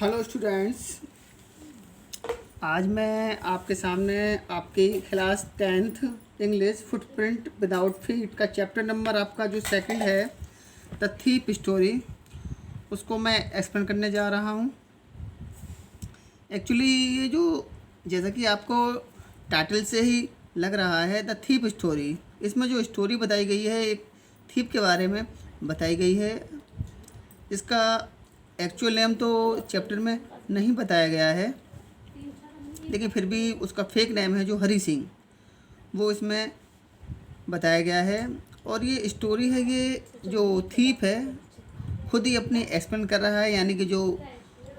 Hello students, आज मैं आपके सामने आपकी class 10th English footprint without feet का चैप्टर नंबर आपका जो सेकंड है द थीप स्टोरी, उसको मैं एक्सप्लेन करने जा रहा हूँ। एक्चुअली ये जो जैसा कि आपको टाइटल से ही लग रहा है द थीप स्टोरी, इसमें जो स्टोरी बताई गई है एक थीप के बारे में बताई गई है। इसका एक्चुअल नेम तो चैप्टर में नहीं बताया गया है, लेकिन फिर भी उसका फेक नेम है जो हरी सिंह, वो इसमें बताया गया है। और ये स्टोरी है, ये जो थीप है खुद ही अपनी एक्सप्लेन कर रहा है, यानी कि जो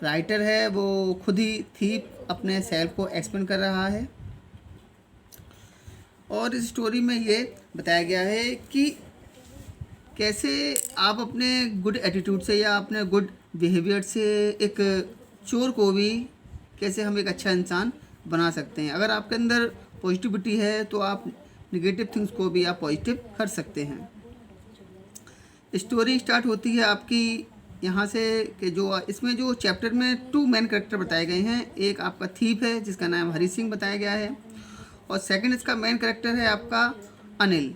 राइटर है वो खुद ही थीप अपने सेल्फ को एक्सप्लेन कर रहा है। और इस स्टोरी में ये बताया गया है कि कैसे आप अपने गुड एटीट्यूड से या अपने गुड बिहेवियर से एक चोर को भी कैसे हम एक अच्छा इंसान बना सकते हैं। अगर आपके अंदर पॉजिटिविटी है तो आप नेगेटिव थिंग्स को भी आप पॉजिटिव कर सकते हैं। स्टोरी स्टार्ट होती है आपकी यहाँ से कि जो इसमें जो चैप्टर में 2 मेन कैरेक्टर बताए गए हैं। एक आपका थीप है जिसका नाम हरी सिंह बताया गया है, और सेकंड इसका मेन कैरेक्टर है आपका अनिल।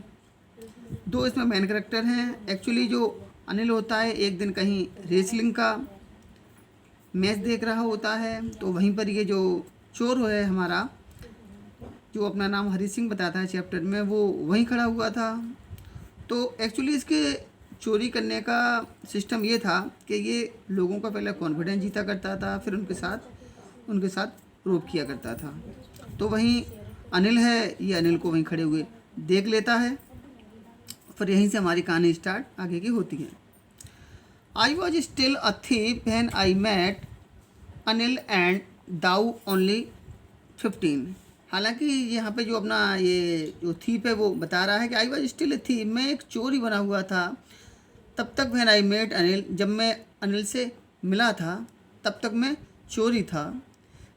2 इसमें मेन कैरेक्टर हैं। एक्चुअली जो अनिल होता है एक दिन कहीं रेसलिंग का मैच देख रहा होता है, तो वहीं पर ये जो चोर है हमारा, जो अपना नाम हरी सिंह बताता है चैप्टर में, वो वहीं खड़ा हुआ था। तो एक्चुअली इसके चोरी करने का सिस्टम ये था कि ये लोगों का पहले कॉन्फिडेंस जीता करता था, फिर उनके साथ रोप किया करता था। तो वहीं अनिल है, ये अनिल को वहीं खड़े हुए देख लेता है। फिर यहीं से हमारी कहानी स्टार्ट आगे की होती है। I was still a thief when I met Anil and though only 15। हालांकि यहाँ पे जो अपना ये जो थीप है वो बता रहा है कि आई वॉज स्टिल अ थीप, मैं एक चोर ही बना हुआ था तब तक। व्हेन आई मेट अनिल, जब मैं अनिल से मिला था तब तक मैं चोर ही था।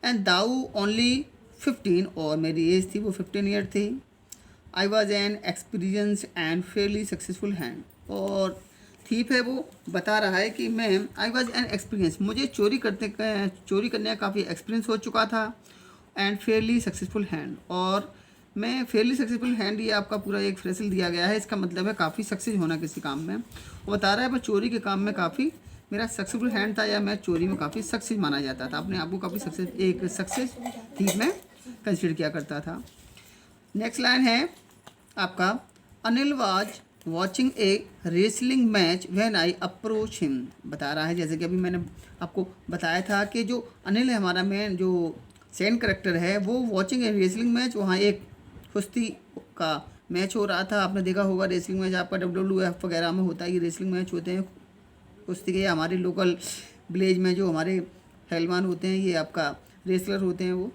एंड दाऊ ओनली 15, और मेरी एज थी वो 15 ईयर थी। I was an experience and Fairlie successful hand, और थीप है वो बता रहा है कि मैं आई वॉज एन एक्सपीरियंस, मुझे चोरी करने का काफ़ी एक्सपीरियंस हो चुका था। एंड फेयरली सक्सेसफुल हैंड, और मैं फेयरली सक्सेसफुल हैंड, ये आपका पूरा एक फ्रेसल दिया गया है, इसका मतलब है काफ़ी सक्सेस होना किसी काम में। वो बता रहा है मैं चोरी के काम में काफ़ी मेरा सक्सेसफुल हैंड था, या मैं चोरी में काफ़ी सक्सेस माना जाता था, अपने आप को काफ़ी सक्सेस थीप में कंसिडर किया करता था। नेक्स्ट लाइन है आपका, Anil was watching A wrestling match when I approach him. बता रहा है जैसे कि अभी मैंने आपको बताया था कि जो अनिल है हमारा मेन जो सेकंड करेक्टर है, वो वॉचिंग ए रेसलिंग मैच, वहाँ एक कुश्ती का मैच हो रहा था। आपने देखा होगा रेसलिंग मैच आपका WWF वगैरह में होता है, ये रेसलिंग मैच होते हैं कुश्ती के। हमारे लोकल विलेज में जो हमारे पहलवान होते हैं ये आपका रेसलर होते हैं वो।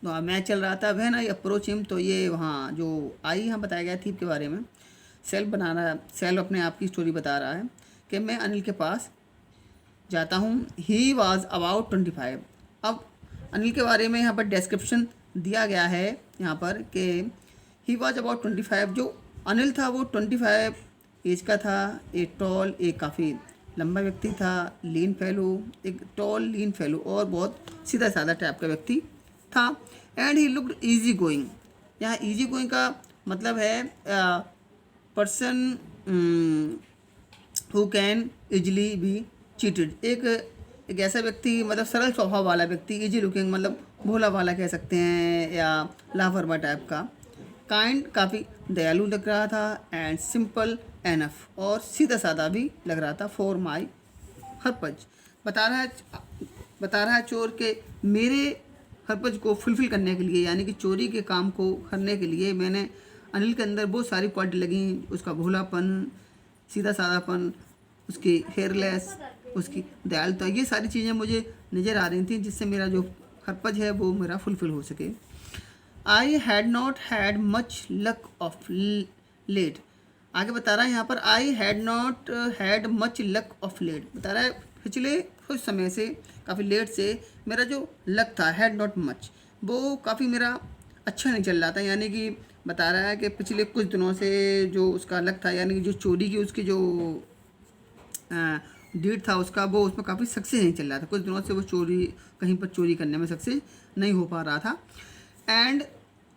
तो मैच चल रहा था। वह ना अप्रोच हिम, तो ये वहाँ जो आई यहाँ बताया गया थीप के बारे में, सेल्फ अपने आप की स्टोरी बता रहा है कि मैं अनिल के पास जाता हूँ। He was about 25। अब अनिल के बारे में यहाँ पर डिस्क्रिप्शन दिया गया है यहाँ पर कि ही वॉज अबाउट 25। जो अनिल था वो 25 एज का था। एक टॉल, एक काफ़ी लंबा व्यक्ति था, लीन फेलो, एक टॉल लीन फेलो, और बहुत सीधा साधा टाइप का व्यक्ति था। And he looked easy going, यहाँ ईजी गोइंग का मतलब है person who can easily B cheated. एक ऐसा व्यक्ति, मतलब सरल स्वभाव वाला व्यक्ति, इजी लुकिंग मतलब भोला भाला कह सकते हैं, या लाफरवा टाइप का। काइंड, काफ़ी दयालु लग रहा था। एंड सिंपल एनफ, और सीधा साधा भी लग रहा था। फॉर माई हरपज, बता रहा है चोर के मेरे हरपज को फुलफ़िल करने के लिए, यानी कि चोरी के काम को करने के लिए मैंने अनिल के अंदर बहुत सारी क्वालिटी लगी। उसका भोलापन, सीधा साधापन, उसकी हेयरलेस, उसकी दयालुता, ये सारी चीज़ें मुझे नज़र आ रही थी जिससे मेरा जो हरपज है वो मेरा फुलफ़िल हो सके। I had not had much luck of late, आगे बता रहा है यहाँ पर, I had not had much luck of late. बता रहा है पिछले कुछ समय से, काफ़ी लेट से मेरा जो लक था, हैड नॉट मच, वो काफ़ी मेरा अच्छा नहीं चल रहा था। यानी कि बता रहा है कि पिछले कुछ दिनों से जो उसका लक था, यानी कि जो चोरी की उसकी जो डीड था उसका, वो उसमें काफ़ी सक्सेस नहीं चल रहा था। कुछ दिनों से वो कहीं पर चोरी करने में सक्सेस नहीं हो पा रहा था। एंड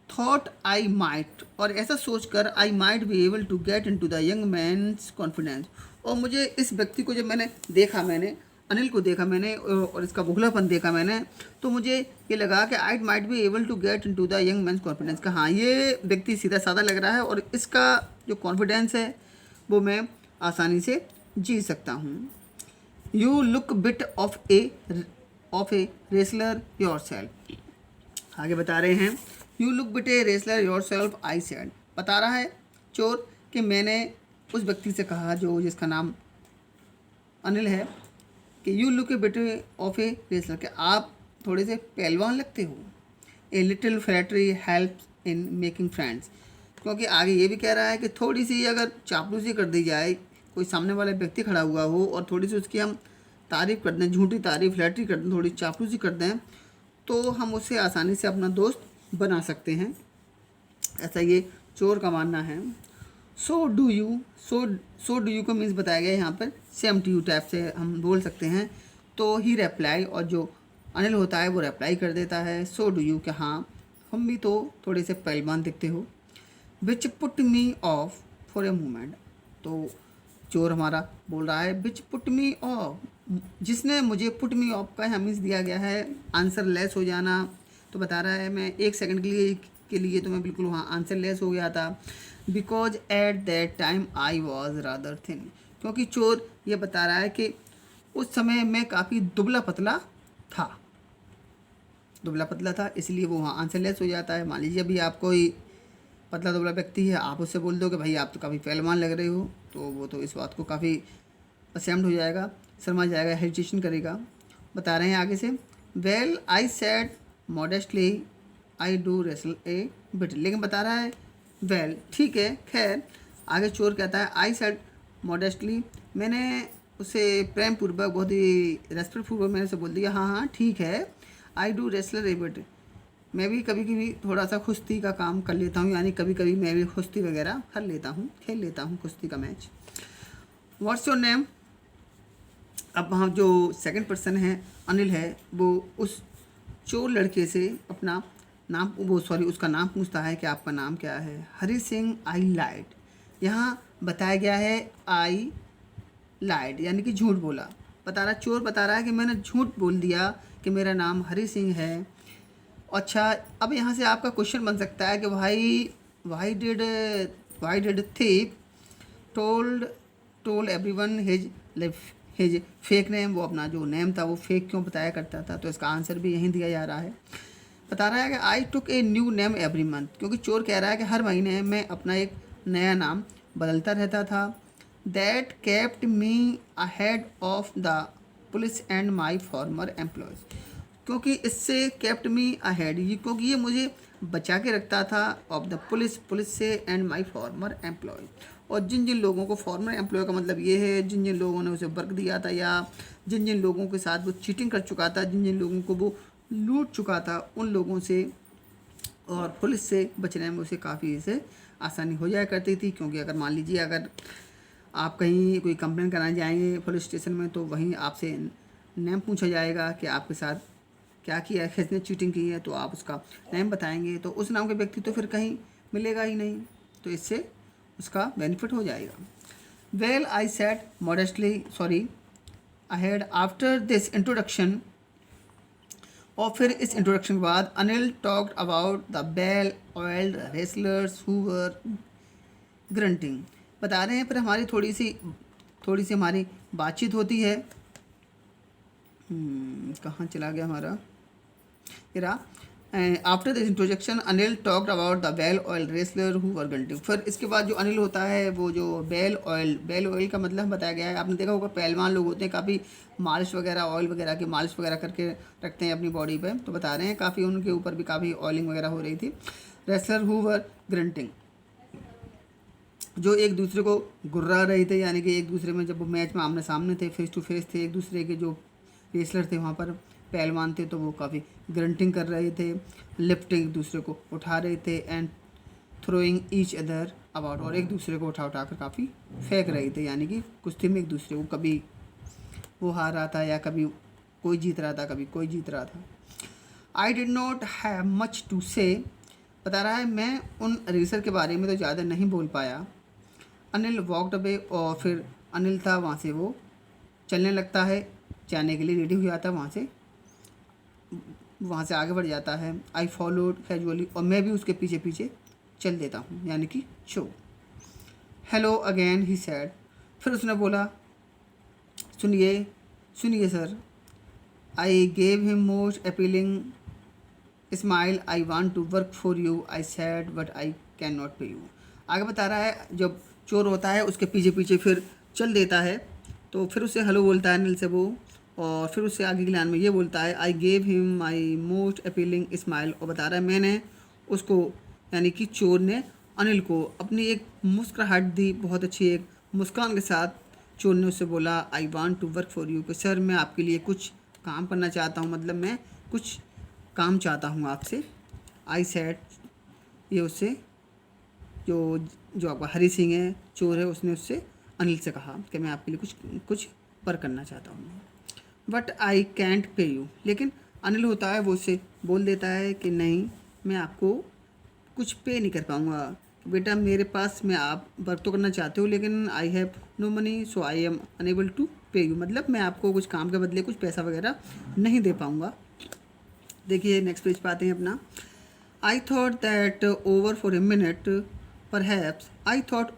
थॉट आई माइट, और ऐसा सोचकर I might be able to get in to the young man's confidence. और मुझे इस व्यक्ति को जब मैंने अनिल को देखा मैंने और इसका भुगलापन देखा मैंने, तो मुझे ये लगा कि I might be able to get in to the young man's confidence, का हाँ ये व्यक्ति सीधा साधा लग रहा है और इसका जो कॉन्फिडेंस है वो मैं आसानी से जी सकता हूँ। You look bit of a wrestler your self, आगे बता रहे हैं you look bit a wrestler your self I said. बता रहा है चोर कि मैंने उस व्यक्ति से कहा जो जिसका नाम अनिल है कि you look A bit of a wrestler, कि आप थोड़े से पहलवान लगते हो। A little flattery help in making friends, क्योंकि आगे ये भी कह रहा है कि थोड़ी सी अगर चापलूसी कर दी जाए, कोई सामने वाला व्यक्ति खड़ा हुआ हो और थोड़ी सी उसकी हम तारीफ़ कर दें, झूठी तारीफ़ फ्लैटरी कर दें, थोड़ी चापलूसी कर दें, तो हम उससे आसानी से अपना दोस्त बना सकते हैं, ऐसा ये चोर का मानना है। सो डू यू को मीन्स बताया गया यहाँ पर सेम टू यू टाइप से हम बोल सकते हैं। तो ही रिप्लाई, और जो अनिल होता है वो रिप्लाई कर देता है सो डू यू, कि हाँ हम भी तो थोड़े से पहलवान दिखते हो। Which put me of for a moment, तो चोर हमारा बोल रहा है विच पुट मी ऑफ, जिसने मुझे पुट मी ऑफ का मीन्स दिया गया है आंसर लेस हो जाना। तो बता रहा है मैं एक सेकंड के लिए तो मैं बिल्कुल वहाँ आंसर लेस हो गया था। Because at that time I was rather thin, क्योंकि चोर ये बता रहा है कि उस समय मैं काफ़ी दुबला पतला था, इसलिए वो वहाँ आंसर लेस हो जाता है। मान लीजिए अभी आप कोई पतला दुबला व्यक्ति है, आप उससे बोल दो कि भाई आप तो काफ़ी पहलवान लग रहे हो, तो वो तो इस बात को काफ़ी असेम्ड हो जाएगा, शर्मा जाएगा, हेजिटेशन करेगा। बता रहे हैं आगे से well I said modestly I do wrestle A bit, लेकिन बता रहा है वेल ठीक है, खैर आगे चोर कहता है आई सेड मॉडेस्टली, मैंने उसे प्रेम पूर्वक बहुत ही रेस्पेक्टपूर्वक मैंने उसे बोल दिया हाँ ठीक है। I do wrestler A bit, मैं भी कभी कभी थोड़ा सा कुश्ती का काम कर लेता हूँ, यानी कभी कभी मैं भी कुश्ती वगैरह खेल लेता हूँ कुश्ती का मैच। व्हाट्स योर नेम, अब वहाँ जो सेकंड पर्सन है अनिल है, वो उस चोर लड़के से अपना नाम उसका नाम पूछता है कि आपका नाम क्या है। हरी सिंह आई लाइड, यहाँ बताया गया है आई लाइड यानी कि झूठ बोला। चोर बता रहा है कि मैंने झूठ बोल दिया कि मेरा नाम हरी सिंह है। अच्छा, अब यहाँ से आपका क्वेश्चन बन सकता है कि why did thief told everyone his fake name, वो अपना जो नेम था वो फेक क्यों बताया करता था। तो इसका आंसर भी यहीं दिया जा रहा है। बता रहा है कि I took a new name every month, क्योंकि चोर कह रहा है कि हर महीने मैं अपना एक नया नाम बदलता रहता था। That kept me ahead of the police and my farmer employees, क्योंकि इससे केप्ट मी अहेड, क्योंकि ये मुझे बचा के रखता था ऑफ द पुलिस से एंड माई फॉर्मर एम्प्लॉय, और जिन जिन लोगों को फॉर्मर एम्प्लॉय का मतलब ये है जिन जिन लोगों ने उसे वर्क दिया था या जिन जिन लोगों के साथ वो चीटिंग कर चुका था, जिन जिन लोगों को वो लूट चुका था, उन लोगों से और पुलिस से बचने में उसे काफ़ी इसे आसानी हो जाया करती थी। क्योंकि अगर मान लीजिए अगर आप कहीं कोई कंप्लेन कराने जाएंगे पुलिस स्टेशन में, तो वहीं आपसे नेम पूछा जाएगा कि आपके साथ क्या किया है, किसने चीटिंग की है, तो आप उसका नेम बताएंगे, तो उस नाम के व्यक्ति तो फिर कहीं मिलेगा ही नहीं, तो इससे उसका बेनिफिट हो जाएगा। Well I said modestly sorry ahead after this introduction, और फिर इस इंट्रोडक्शन के बाद Anil talked about the bell oiled wrestlers who were grunting. बता रहे हैं फिर हमारी थोड़ी सी हमारी बातचीत होती है। कहाँ चला गया हमारा इरा। After this introduction Anil talked about the bell oil wrestler who were grunting. फिर इसके बाद जो अनिल होता है वो जो बेल ऑयल का मतलब बताया गया है। आपने देखा होगा पहलवान लोग होते हैं काफ़ी मालिश वगैरह ऑयल वगैरह की मालिश वगैरह करके रखते हैं अपनी बॉडी पे, तो बता रहे हैं काफ़ी उनके ऊपर भी काफ़ी ऑयलिंग वगैरह हो रही थी। रेसलर हु वर ग्रंटिंग, जो एक दूसरे को गुर्रा रहे थे, यानी कि एक दूसरे में जब वो मैच में आमने सामने थे, फेस टू फेस थे, एक दूसरे के जो रेसलर थे वहाँ पर पहलवान थे, तो वो काफ़ी ग्रंटिंग कर रहे थे, लिफ्टिंग एक दूसरे को उठा रहे थे, and throwing each other about, और एक दूसरे को उठा कर काफ़ी फेंक रहे थे, यानी कि कुश्ती में एक दूसरे को कभी वो हार रहा था या कभी कोई जीत रहा था, कभी कोई जीत रहा था। I did not have much to say, बता रहा है मैं उन रेसर के बारे में तो ज़्यादा नहीं बोल पाया। अनिल वॉकड अवे, और फिर अनिल था वहाँ से वो चलने लगता है, जाने के लिए रेडी हो जाता है, वहाँ से आगे बढ़ जाता है। आई फॉलोड कैजुअली, और मैं भी उसके पीछे पीछे चल देता हूँ, यानी कि show. Hello again he said, फिर उसने बोला सुनिए सुनिए sir. I gave him most appealing smile, I want to work for you, I said but I can not pay you. आगे बता रहा है जब चोर होता है उसके पीछे पीछे फिर चल देता है, तो फिर उससे हेलो बोलता है अनिल से वो, और फिर उससे आगे की लाइन में ये बोलता है आई gave him my most appealing smile, और बता रहा है मैंने उसको, यानी कि चोर ने अनिल को अपनी एक मुस्कुराहट दी, बहुत अच्छी एक मुस्कान के साथ चोर ने उससे बोला I want to work for you, कि सर मैं आपके लिए कुछ काम करना चाहता हूँ, मतलब मैं कुछ काम चाहता हूँ आपसे। आई सेड, ये उससे जो जो आपका हरी सिंह है चोर है, उसने उससे अनिल से कहा कि मैं आपके लिए कुछ कुछ पर करना चाहता हूँ, बट आई कैंट पे यू। लेकिन अनिल होता है वो उससे बोल देता है कि नहीं मैं आपको कुछ पे नहीं कर पाऊँगा, बेटा मेरे पास, मैं आप वर्क तो करना चाहते हो लेकिन I have no money so I am unable to pay you, मतलब मैं आपको कुछ काम के बदले कुछ पैसा वगैरह नहीं दे पाऊँगा। देखिए नेक्स्ट पेज पे आते हैं अपना। I thought that over for a minute perhaps, I thought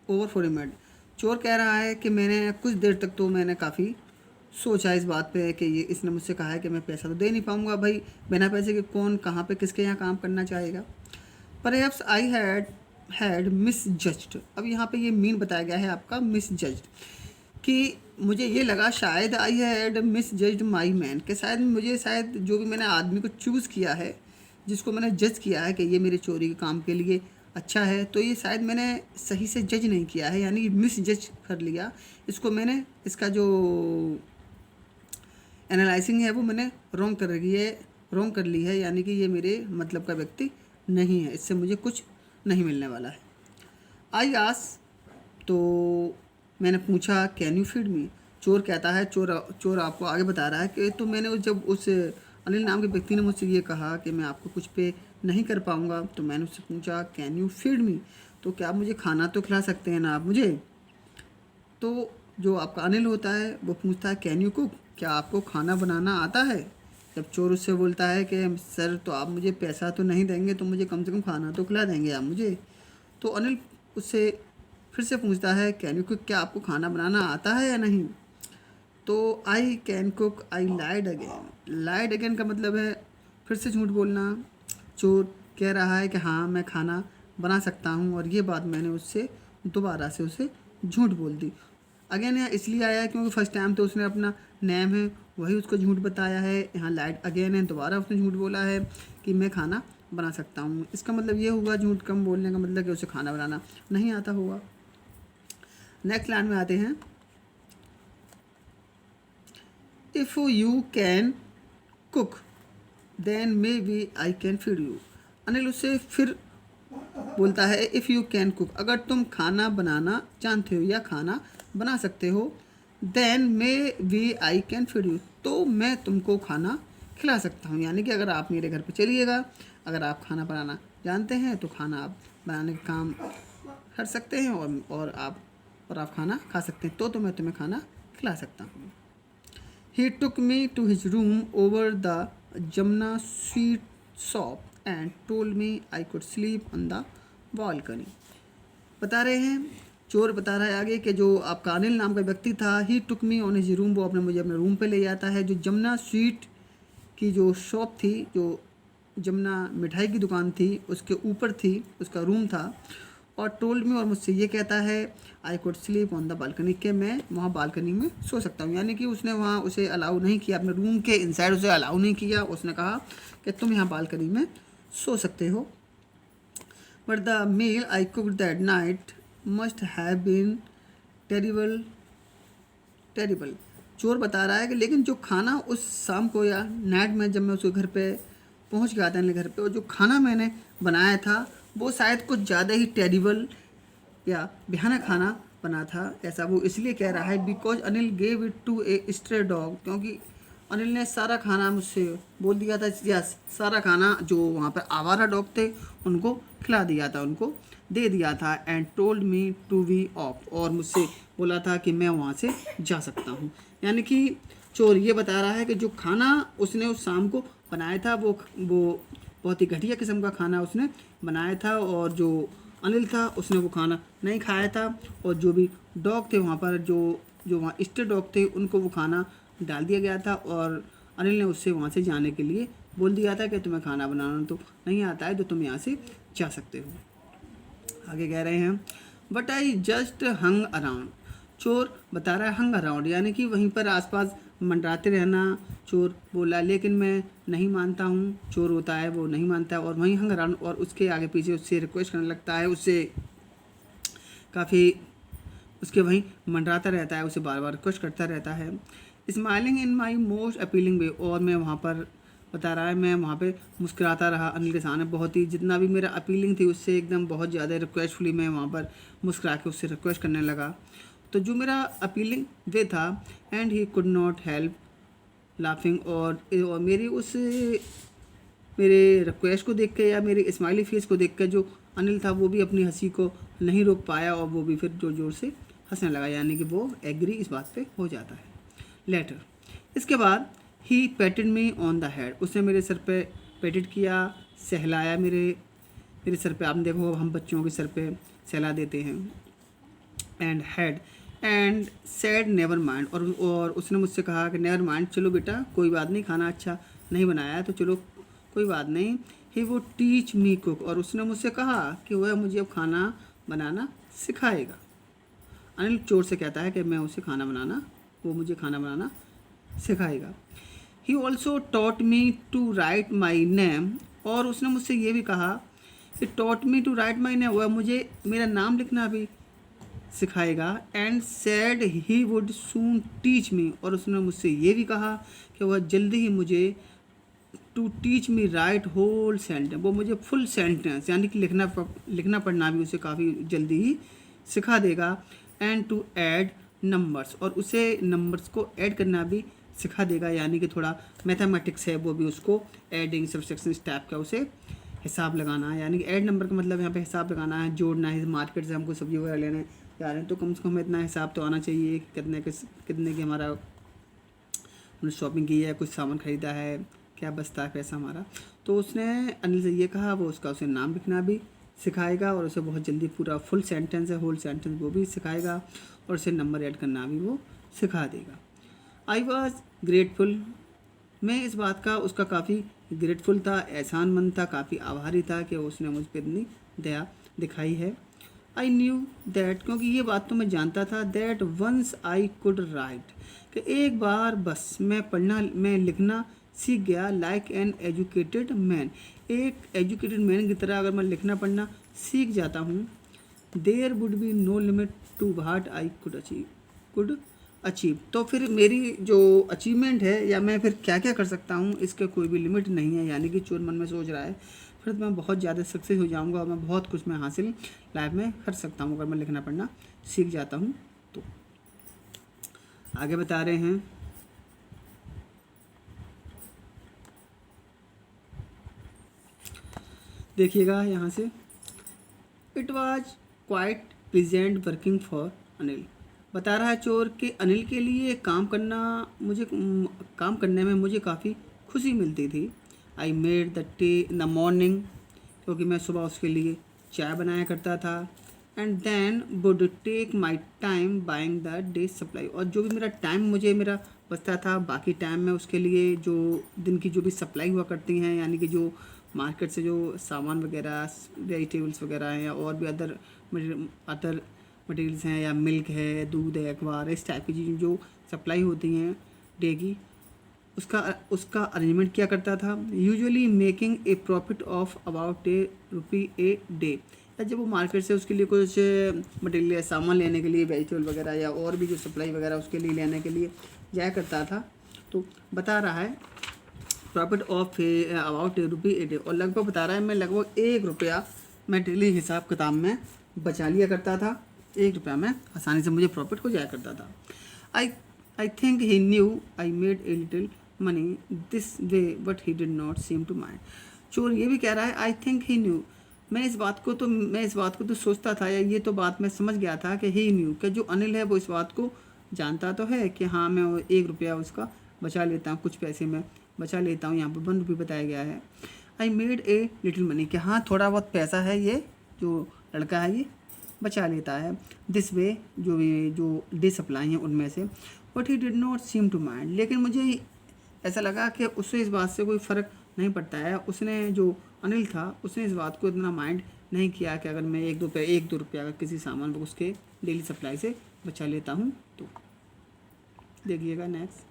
over for a minute, चोर कह रहा है कि मैंने कुछ देर तक तो मैंने काफ़ी सोचा इस बात पे कि ये इसने मुझसे कहा है कि मैं पैसा तो दे नहीं पाऊँगा, भाई बिना पैसे के कौन कहाँ पे किसके यहाँ काम करना चाहेगा। Perhaps I had miss judged, अब यहाँ पे ये मीन बताया गया है आपका मिस जज्ड, कि मुझे ये लगा शायद I had miss judged my man, कि शायद जो भी मैंने आदमी को चूज़ किया है, जिसको मैंने जज किया है कि ये मेरे चोरी के काम के लिए अच्छा है, तो ये शायद मैंने सही से जज नहीं किया है, यानी मिस जज कर लिया इसको मैंने, इसका जो एनालाइजिंग है वो मैंने रॉन्ग कर ली है, यानी कि ये मेरे मतलब का व्यक्ति नहीं है, इससे मुझे कुछ नहीं मिलने वाला है। आई आस, तो मैंने पूछा कैन यू फीड मी, चोर कहता है, चोर आपको आगे बता रहा है कि तो मैंने जब उस अनिल नाम के व्यक्ति ने मुझसे ये कहा कि मैं आपको कुछ पे नहीं कर पाऊँगा, तो मैंने उससे पूछा कैन यू फीड मी, तो क्या आप मुझे खाना तो खिला सकते हैं ना आप मुझे। तो जो आपका अनिल होता है वो पूछता है कैन यू कुक, क्या आपको खाना बनाना आता है। जब चोर उससे बोलता है कि सर तो आप मुझे पैसा तो नहीं देंगे, तो मुझे कम से कम खाना तो खिला देंगे आप मुझे, तो अनिल उससे फिर से पूछता है कैन यू कुक, क्या आपको खाना बनाना आता है या नहीं। तो I can cook, I lied again, lied again का मतलब है फिर से झूठ बोलना। चोर कह रहा है कि हाँ मैं खाना बना सकता हूँ, और ये बात मैंने उससे दोबारा से उसे झूठ बोल दी। अगेन यहाँ इसलिए आया है क्योंकि फर्स्ट टाइम तो उसने अपना नेम है वही उसको झूठ बताया है, यहाँ लाइड अगेन है दोबारा उसने झूठ बोला है कि मैं खाना बना सकता हूँ। इसका मतलब ये हुआ झूठ कम बोलने का मतलब कि उसे खाना बनाना नहीं आता होगा। नेक्स्ट लाइन में आते हैं। If you can cook then maybe I can feed you. Anil उससे फिर बोलता है इफ़ यू कैन कुक, अगर तुम खाना बनाना जानते हो या खाना बना सकते हो, then maybe I can feed you, तो मैं तुमको खाना खिला सकता हूँ, यानी कि अगर आप मेरे घर पे चलिएगा, अगर आप खाना बनाना जानते हैं तो खाना आप बनाने का काम कर सकते हैं, और आप खाना खा सकते हैं, तो मैं तुम्हें खाना खिला सकता हूँ। He took me to his room over the Jamna sweet shop and told me I could sleep on the balcony। बता रहे हैं, चोर बता रहा है आगे कि जो आपका अनिल नाम का व्यक्ति था, ही टुक मी ऑन हिज रूम, वो मुझे अपने रूम पे ले जाता है, जो जमुना स्वीट की जो शॉप थी, जो जमुना मिठाई की दुकान थी उसके ऊपर थी, उसका रूम था, और टोल्ड मी, और मुझसे ये कहता है I could sleep on the balcony, कि मैं वहाँ बालकनी में सो सकता हूँ, यानी कि उसने वहाँ उसे अलाउ नहीं किया, अपने रूम के इनसाइड उसे अलाउ नहीं किया, उसने कहा कि तुम यहाँ बालकनी में सो सकते हो। But the meal I cooked that night must have been terrible. चोर बता रहा है कि लेकिन जो खाना उस शाम को या नाइट में जब मैं उसके घर पे पहुंच गया था, अपने घर पे, और जो खाना मैंने बनाया था वो शायद कुछ ज़्यादा ही टेरिबल या भयानक खाना बना था। ऐसा वो इसलिए कह रहा है because Anil gave it to a stray dog, क्योंकि अनिल ने सारा खाना मुझसे बोल दिया था, यस सारा खाना जो वहाँ पर आवारा डॉग थे उनको खिला दिया था, उनको दे दिया था। And told me to be off, और मुझसे बोला था कि मैं वहाँ से जा सकता हूँ। यानी कि चोर ये बता रहा है कि जो खाना उसने उस शाम को बनाया था वो बहुत ही घटिया किस्म का खाना उसने बनाया था, और जो अनिल था उसने वो खाना नहीं खाया था, और जो भी डॉग थे वहाँ पर जो वहाँ स्टे डॉग थे उनको वो खाना डाल दिया गया था, और अनिल ने उससे वहाँ से जाने के लिए बोल दिया था कि तुम्हें खाना बनाना तो नहीं आता है तो तुम यहाँ से जा सकते हो। आगे कह रहे हैं but I just hung around, चोर बता रहा है हंग अराउंड यानी कि वहीं पर आसपास मंडराते रहना। चोर बोला लेकिन मैं नहीं मानता हूँ, चोर होता है वो नहीं मानता है और वहीं हंग अराउंड, और उसके आगे पीछे उससे रिक्वेस्ट करने लगता है, उससे काफ़ी उसके वहीं मंडराता रहता है, उसे बार बार रिक्वेस्ट करता रहता है। Smiling in my most appealing way, और मैं वहाँ पर बता रहा है मैं वहाँ पे मुस्कुराता रहा अनिल के सामने, बहुत ही जितना भी मेरा अपीलिंग थी उससे एकदम बहुत ज़्यादा रिक्वेस्टफुली मैं वहाँ पर मुस्कुरा के उससे रिक्वेस्ट करने लगा। तो जो मेरा अपीलिंग वे था, and he could not help laughing, और मेरे रिक्वेस्ट को देख के या मेरे स्माइली फेस को देख के जो अनिल था वो भी अपनी हंसी को नहीं रोक पाया, और वो भी फिर जोर जोर से हंसने लगा, यानी कि वो एग्री इस बात पे हो जाता है। लेटर इसके बाद ही पेटेड मी ऑन द हेड, उसने मेरे सर पे पेटेड किया, सहलाया मेरे सर पे। आपने देखो हम बच्चों के सर पे सहला देते हैं। And head and sad never mind, और उसने मुझसे कहा कि नेवर माइंड, चलो बेटा कोई बात नहीं, खाना अच्छा नहीं बनाया है तो चलो कोई बात नहीं। ही वो टीच मी कुक, और उसने मुझसे कहा कि वह मुझे अब खाना बनाना सिखाएगा। अनिल चोर से कहता है कि वो मुझे खाना बनाना सिखाएगा। He also taught me to write my name, और उसने मुझसे ये भी कहा कि taught me to write my name, वह मुझे मेरा नाम लिखना भी सिखाएगा। And said he would soon teach me, और उसने मुझसे ये भी कहा कि वह जल्दी ही मुझे to teach me write whole sentence, वो मुझे फुल सेंटेंस यानी कि लिखना पढ़ना भी उसे काफ़ी जल्दी ही सिखा देगा। एंड टू ऐड नंबर्स, और उसे नंबर्स को ऐड करना भी सिखा देगा, यानी कि थोड़ा मैथमेटिक्स है वो भी उसको एडिंग सब्सट्रैक्शन टाइप का उसे हिसाब लगाना है, यानी कि ऐड नंबर का मतलब यहाँ पे हिसाब लगाना है, जोड़ना है। मार्केट से हमको सब्जी वगैरह लेने जा रहे हैं तो कम से कम इतना हिसाब तो आना चाहिए कि कितने की हमारा हमने शॉपिंग की है, कुछ सामान ख़रीदा है, क्या बचता है पैसा हमारा। तो उसने अनिल से ये कहा वो उसे नाम लिखना भी सिखाएगा, और उसे बहुत जल्दी पूरा फुल सेंटेंस है होल सेंटेंस वो भी सिखाएगा, और उसे नंबर ऐड करना भी वो सिखा देगा। आई वॉज ग्रेटफुल, मैं इस बात का उसका काफ़ी ग्रेटफुल था, एहसानमंद था, काफ़ी आभारी था कि उसने मुझ पर इतनी दया दिखाई है। आई न्यू दैट, क्योंकि ये बात तो मैं जानता था, that once I could write, कि एक बार बस मैं लिखना सीख गया, लाइक एन एजुकेटेड मैन, एक एजुकेटेड मैन की तरह अगर मैं लिखना पढ़ना सीख जाता हूँ, there would be no limit to what I could achieve, तो फिर मेरी जो अचीवमेंट है या मैं फिर क्या क्या कर सकता हूँ इसके कोई भी लिमिट नहीं है। यानी कि चोर मन में सोच रहा है फिर तो मैं बहुत ज़्यादा सक्सेस हो जाऊँगा और मैं बहुत कुछ मैं हासिल लाइफ में कर सकता हूँ अगर मैं लिखना पढ़ना सीख जाता हूँ। तो आगे बता रहे हैं, देखिएगा यहाँ से, it was quite pleasant working for Anil, बता रहा है चोर कि अनिल के लिए काम करने में मुझे काफ़ी खुशी मिलती थी। I made the tea in the morning, क्योंकि मैं सुबह उसके लिए चाय बनाया करता था। And then would take my time buying the day supply, और जो भी मेरा बचता था बाकी टाइम में उसके लिए जो दिन की जो भी सप्लाई हुआ करती हैं, यानी कि जो मार्केट से जो सामान वगैरह वेजिटेबल्स वगैरह हैं या और भी अदर मटेरियल्स हैं या मिल्क है, दूध है, अखबार, इस टाइप की चीज़ें जो सप्लाई होती हैं डे की, उसका अरेंजमेंट किया करता था। Usually making a profit of about ₹1 a day, जब वो मार्केट से उसके लिए कुछ मटेरियल या सामान लेने के लिए वेजिटेबल वगैरह या और भी जो सप्लाई वगैरह उसके लिए लेने के लिए जाया करता था। तो बता रहा है profit of about ₹1 a day, और लगभग बता रहा है मैं लगभग ₹1 मैं डेली हिसाब किताब में बचा लिया करता था। 1 रुपया में आसानी से मुझे प्रॉफिट हो जाया करता था। I I think he knew I made a little money this way but he did not seem to mind. चोर ये भी कह रहा है आई थिंक ही न्यू, मैं इस बात को तो सोचता था, या ये तो बात मैं समझ गया था कि ही न्यू, कि जो अनिल है वो इस बात को जानता तो है कि हाँ मैं 1 रुपया उसका बचा लेता हूँ, कुछ पैसे में बचा लेता हूँ। यहाँ पर 1 रुपये बताया गया है। I made a little money, कि हाँ थोड़ा बहुत पैसा है ये जो लड़का है ये बचा लेता है। दिस वे जो डे सप्लाई हैं उनमें से। But he did not seem to mind, लेकिन मुझे ऐसा लगा कि उससे इस बात से कोई फ़र्क नहीं पड़ता है। उसने जो अनिल था उसने इस बात को इतना माइंड नहीं किया कि अगर मैं 1-2 रुपया अगर किसी सामान को उसके डेली सप्लाई से बचा लेता हूँ तो। देखिएगा next,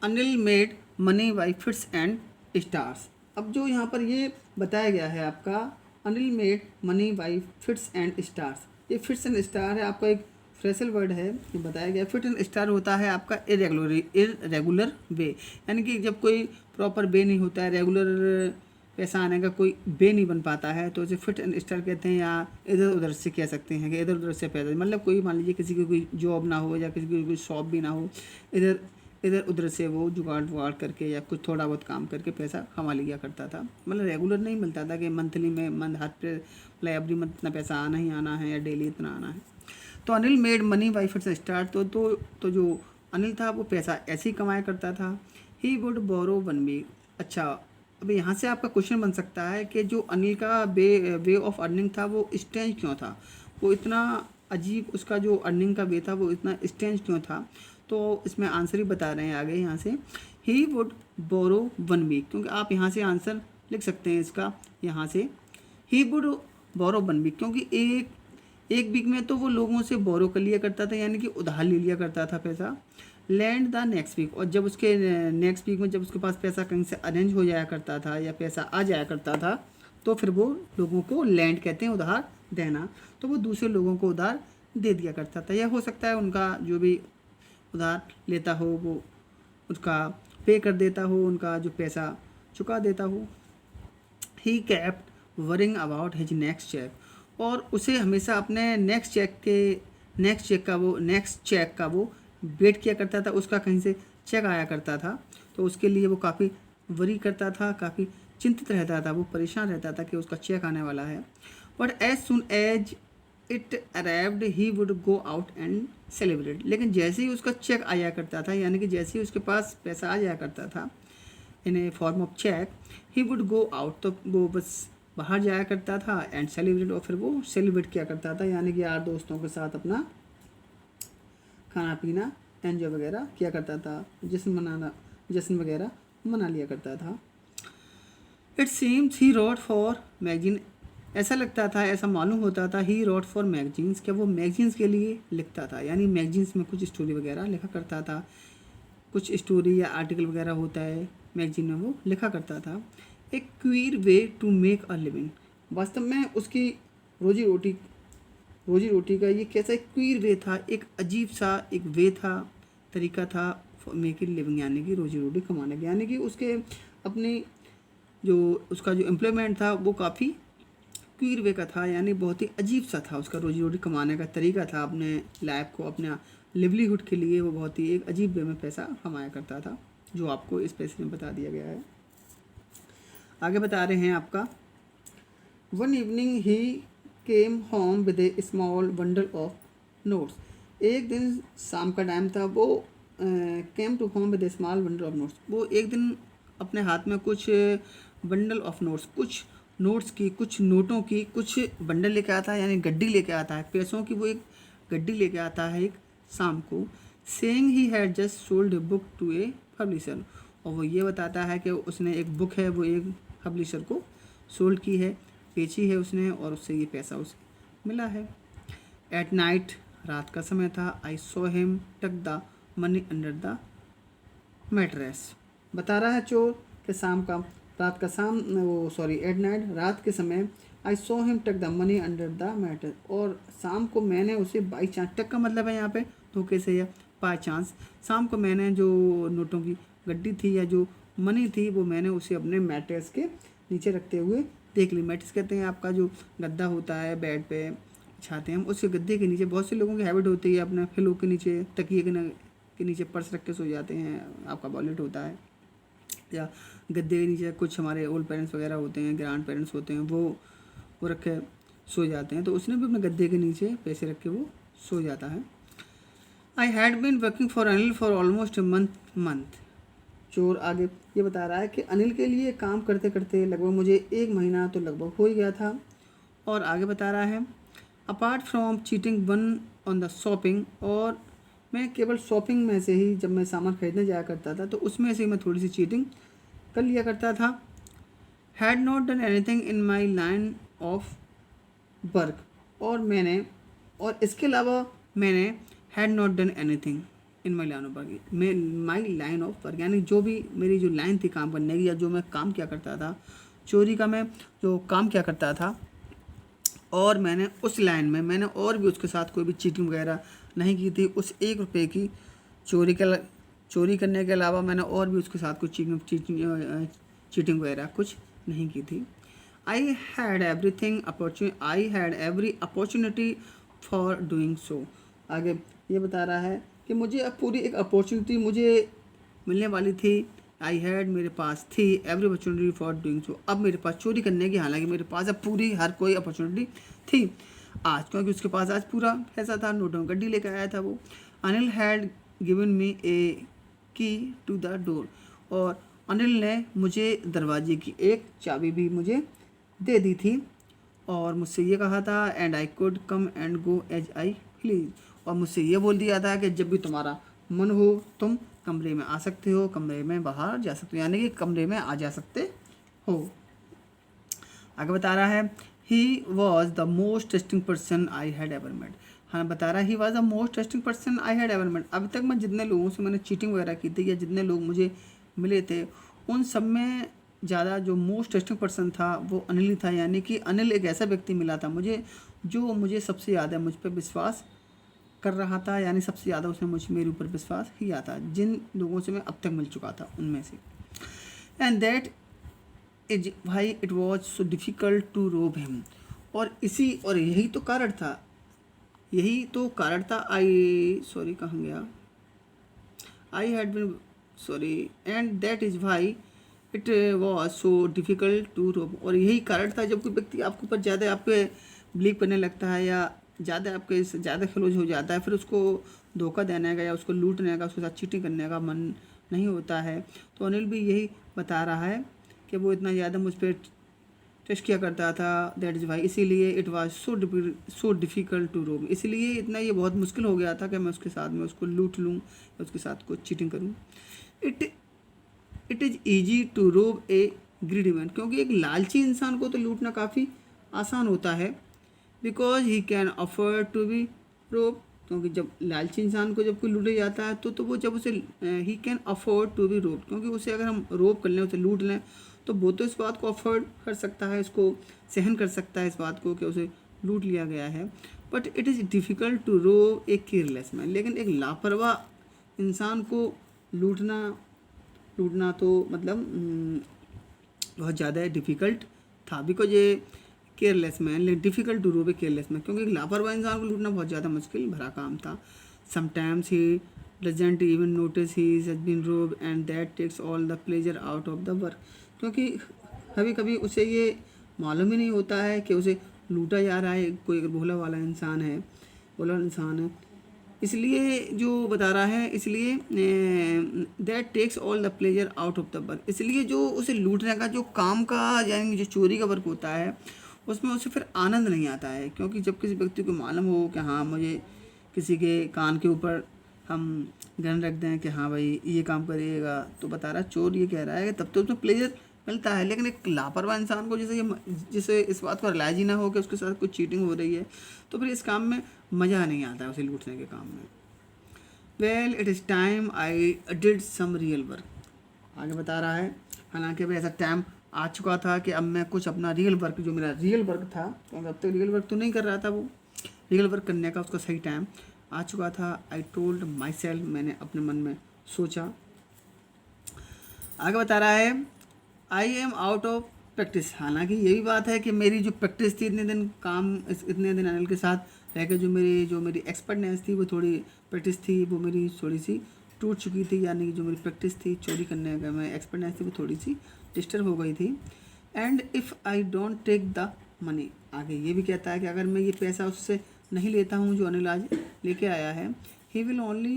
Anil made money by fits and stars. अब जो यहाँ पर ये बताया गया है आपका, Anil made money by fits and stars. ये फिट्स एंड स्टार है आपका एक फ्रेशल वर्ड है, ये बताया गया। फिट एंड स्टार होता है आपका इरेगुलर वे, यानी कि जब कोई प्रॉपर वे नहीं होता है, रेगुलर पैसा आने का कोई वे नहीं बन पाता है, तो उसे फिट एंड स्टार कहते हैं। या इधर उधर से कह सकते हैं कि इधर उधर से पैसा, मतलब कोई मान लीजिए किसी की कोई जॉब ना हो या किसी की कोई शॉप भी ना हो, इधर इधर उधर से वो जुगाड़ वुगाड़ करके या कुछ थोड़ा बहुत काम करके पैसा कमा लिया करता था। मतलब रेगुलर नहीं मिलता था कि मंथली में हाथ पे मतलब एवरी मंथ इतना पैसा आना ही आना है या डेली इतना आना है। तो Anil made money by fits and star, तो जो अनिल था वो पैसा ऐसे ही कमाया करता था। He would borrow 1 week. अच्छा, अब यहाँ से आपका क्वेश्चन बन सकता है कि जो अनिल का वे ऑफ अर्निंग था वो स्ट्रेंज क्यों था, वो इतना अजीब, उसका जो अर्निंग का वे था वो इतना स्ट्रेंज क्यों था। तो इसमें आंसर ही बता रहे हैं आगे यहाँ से, ही वुड बोरो 1 वीक, क्योंकि आप यहाँ से आंसर लिख सकते हैं इसका, यहाँ से ही वुड बोरो 1 वीक, क्योंकि एक वीक में तो वो लोगों से बोरो कर लिया करता था, यानी कि उधार ले लिया करता था पैसा। लैंड द नेक्स्ट वीक, और जब उसके नेक्स्ट वीक में जब उसके पास पैसा कहीं से अरेंज हो जाया करता था या पैसा आ जाया करता था, तो फिर वो लोगों को लैंड कहते हैं उधार देना, तो वो दूसरे लोगों को उधार दे दिया करता था। यह हो सकता है उनका जो भी उधार लेता हो वो उसका पे कर देता हो, उनका जो पैसा चुका देता हो। He kept worrying about his next cheque, और उसे हमेशा अपने नेक्स्ट चेक का वो वेट किया करता था, उसका कहीं से चेक आया करता था, तो उसके लिए वो काफ़ी वरी करता था, काफ़ी चिंतित रहता था, वो परेशान रहता था कि उसका चेक आने वाला है। But as soon as it arrived he would go out and celebrate, लेकिन जैसे ही उसका चेक आया करता था, यानी कि जैसे ही उसके पास पैसा आ जाया करता था in a form of cheque, he would go out, तो वो बस बाहर जाया करता था एंड सेलिब्रेट, और फिर वो सेलिब्रेट किया करता था, यानी कि यार दोस्तों के साथ अपना खाना पीना एंजॉय वगैरह किया करता था, जश्न वगैरह मना लिया करता था। It seems he wrote for magazine, ऐसा लगता था, ऐसा मालूम होता था, ही रोट फॉर मैगजीन्स, क्या वो मैगजीन्स के लिए लिखता था, यानी मैगजीन्स में कुछ स्टोरी वगैरह लिखा करता था, कुछ स्टोरी या आर्टिकल वगैरह होता है मैगजीन में, वो लिखा करता था। एक queer way to make a living, वास्तव में उसकी रोजी रोटी का ये कैसा एक क्वीर वे था, एक अजीब सा एक वे था, तरीका था मेक इट लिविंग, यानी कि रोजी रोटी कमाने का, यानी कि उसके अपनी जो उसका जो एम्प्लॉयमेंट था वो काफ़ी क्वीर वे का था, यानी बहुत ही अजीब सा था, उसका रोजी रोटी कमाने का तरीका था, अपने लाइफ को अपना लिवलीहुड के लिए वो बहुत ही एक अजीब वे में पैसा कमाया करता था, जो आपको इस पैसे में बता दिया गया है। आगे बता रहे हैं आपका, one evening he came home with a small bundle of notes, एक दिन शाम का टाइम था, वो came to home with a small bundle of notes, वो एक दिन अपने हाथ में कुछ बंडल ऑफ नोट्स, कुछ नोट्स की, कुछ नोटों की कुछ बंडल लेके आता है, यानी गड्डी लेके आता है, पैसों की वो एक गड्डी लेके आता है एक शाम को। Saying he had just sold a book to a publisher, और वो ये बताता है कि उसने एक बुक है वो एक पब्लिशर को सोल्ड की है, बेची है उसने, और उससे ये पैसा उसे मिला है। एट नाइट, रात का समय था, आई सॉ हिम टक the money under the mattress, बता रहा है चोर कि एट नाइट, रात के समय, आई सॉ हिम टक the money under the mattress, और शाम को मैंने उसे बाई चांस, टक का मतलब है यहाँ पे धोखे से या बाई चांस, शाम को मैंने जो नोटों की गड्डी थी या जो मनी थी वो मैंने उसे अपने मैट्रेस के नीचे रखते हुए देख ली। मैट्रेस कहते हैं आपका जो गद्दा होता है बेड पे, बिछाते हैं हम उसके गद्दे के नीचे। बहुत से लोगों की हैबिट होती है अपना पिलो के नीचे, तकिए के नीचे पर्स रख के सो जाते हैं, आपका वॉलेट होता है, या गद्दे के नीचे कुछ हमारे ओल्ड पेरेंट्स वगैरह होते हैं, ग्रैंड पेरेंट्स होते हैं, वो रख के सो जाते हैं। तो उसने भी अपने गद्दे के नीचे पैसे रख के वो सो जाता है। I had been working for Anil for almost month. चोर आगे ये बता रहा है कि अनिल के लिए काम करते करते लगभग मुझे 1 महीना तो लगभग हो ही गया था। और आगे बता रहा है apart from cheating one on the shopping, और मैं केवल शॉपिंग में से ही जब मैं सामान खरीदने जाया करता था तो उसमें से मैं थोड़ी सी चीटिंग कर लिया करता था। Had not done anything in my line of work, और इसके अलावा मैंने had not done anything in my line of work, my line of work यानी जो भी मेरी जो लाइन थी काम करने की, या जो मैं काम किया करता था चोरी का, मैं जो काम किया करता था, और मैंने उस लाइन में मैंने और भी उसके साथ कोई भी चीटिंग वगैरह नहीं की थी। उस 1 रुपये की चोरी करने के अलावा मैंने और भी उसके साथ कुछ चीटिंग वगैरह कुछ नहीं की थी। I had every opportunity for doing so. आगे ये बता रहा है कि मुझे अब पूरी एक अपॉर्चुनिटी मुझे मिलने वाली थी। आई हैड मेरे पास थी every opportunity for doing so, अब मेरे पास चोरी करने की, हालांकि मेरे पास अब पूरी हर कोई अपॉर्चुनिटी थी आज, क्योंकि उसके पास आज पूरा पैसा था, नोटों गड्डी लेकर आया था वो। अनिल हैड गिवन मी ए की टू द डोर, और अनिल ने मुझे दरवाजे की एक चाबी भी मुझे दे दी थी, और मुझसे ये कहा था and I could come and go as I please, और मुझसे ये बोल दिया था कि जब भी तुम्हारा मन हो तुम कमरे में आ सकते हो, कमरे में बाहर जा सकते हो, यानी कि कमरे में आ जा सकते हो। आगे बता रहा है he was the most trusting person I had ever met. हाँ बता रहा है he was the most trusting person I had ever met. अभी तक मैं जितने लोगों से मैंने चीटिंग वगैरह की थी, या जितने लोग मुझे मिले थे, उन सब में ज़्यादा जो मोस्ट ट्रस्टिंग पर्सन था वो अनिल ही था। यानी कि अनिल एक ऐसा व्यक्ति मिला था मुझे जो मुझे सबसे ज़्यादा मुझ पर विश्वास कर रहा था, यानी सबसे ज़्यादा उसने मेरे ऊपर विश्वास किया था जिन लोगों से मैं अब तक मिल चुका था उनमें से। And that is why it was so difficult to rob him, और यही तो कारण था कहाँ गया, I had been and that is why it was so difficult to rob, और यही कारण था जब कोई व्यक्ति आपके ऊपर ज़्यादा आपके बिलीव करने लगता है, या ज़्यादा क्लोज हो जाता है, फिर उसको धोखा देने का या उसको लूटने का, उसके साथ चीटिंग करने का मन नहीं होता है। तो अनिल भी यही बता रहा है कि वो इतना ज़्यादा मुझ पर टेस्ट किया करता था, दैट इज़ वाई, इसीलिए it was so difficult to rob, इसलिए इतना ये बहुत मुश्किल हो गया था कि मैं उसके साथ में उसको लूट लूँ या उसके साथ कुछ चीटिंग करूँ। It is easy to rob A greedy man, क्योंकि एक लालची इंसान को तो लूटना काफ़ी आसान होता है, because he can afford to be rob, क्योंकि जब लालची इंसान को जब कोई लूटे जाता है तो वो जब उसे he can afford to be rob, क्योंकि उसे अगर हम रोब कर लें, उसे लूट लें, तो वो तो इस बात को अफोर्ड कर सकता है, इसको सहन कर सकता है इस बात को कि उसे लूट लिया गया है। But it is difficult to rob a careless man, लेकिन एक लापरवाह इंसान को लूटना तो मतलब बहुत ज़्यादा डिफ़िकल्ट था, बिकॉज ये careless man difficult to rob a careless man, क्योंकि एक लापरवाह इंसान को लूटना बहुत ज़्यादा मुश्किल भरा काम था। Sometimes he doesn't even notice he has been rob and that takes all the pleasure out of the work, क्योंकि कभी कभी उसे ये मालूम ही नहीं होता है कि उसे लूटा जा रहा है, कोई अगर भोला इंसान है, इसलिए जो बता रहा है, इसलिए that takes all the pleasure out of the work, इसलिए जो उसे लूटने का जो काम का यानी जो चोरी का वर्क होता है उसमें उसे फिर आनंद नहीं आता है, क्योंकि जब किसी व्यक्ति को मालूम हो कि हाँ मुझे किसी के कान के ऊपर हम गन रख दें कि हाँ भाई ये काम करिएगा, तो बता रहा चोर ये कह रहा है कि तब तो उसमें प्लेजर मिलता है। लेकिन एक लापरवाह इंसान को जिसे इस बात का रिलाइज ही ना हो कि उसके साथ कुछ चीटिंग हो रही है, तो फिर इस काम में मज़ा नहीं आता है उसे लूटने के काम में। Well it is time I did some real work, आगे बता रहा है हालांकि भाई ऐसा टाइम आ चुका था कि अब मैं कुछ अपना रियल वर्क, जो मेरा रियल वर्क था, क्योंकि अब तक रियल वर्क तो नहीं कर रहा था, वो रियल वर्क करने का उसका सही टाइम आ चुका था। आई टोल्ड माई सेल्फ, मैंने अपने मन में सोचा। आगे बता रहा है I am out of practice. हालांकि यही बात है कि मेरी जो प्रैक्टिस थी इतने दिन अनिल के साथ रह के जो मेरी एक्सपर्टनेस थी वो थोड़ी प्रैक्टिस थी वो मेरी थोड़ी सी टूट चुकी थी। यानी कि जो मेरी प्रैक्टिस थी चोरी करने का मैं एक्सपर्टनेस थी वो थोड़ी सी डिस्टर्ब हो गई थी। And if I don't take the money, आगे ये भी कहता है कि अगर मैं ये पैसा उससे नहीं लेता हूँ जो अनिल आज लेके आया है, he will only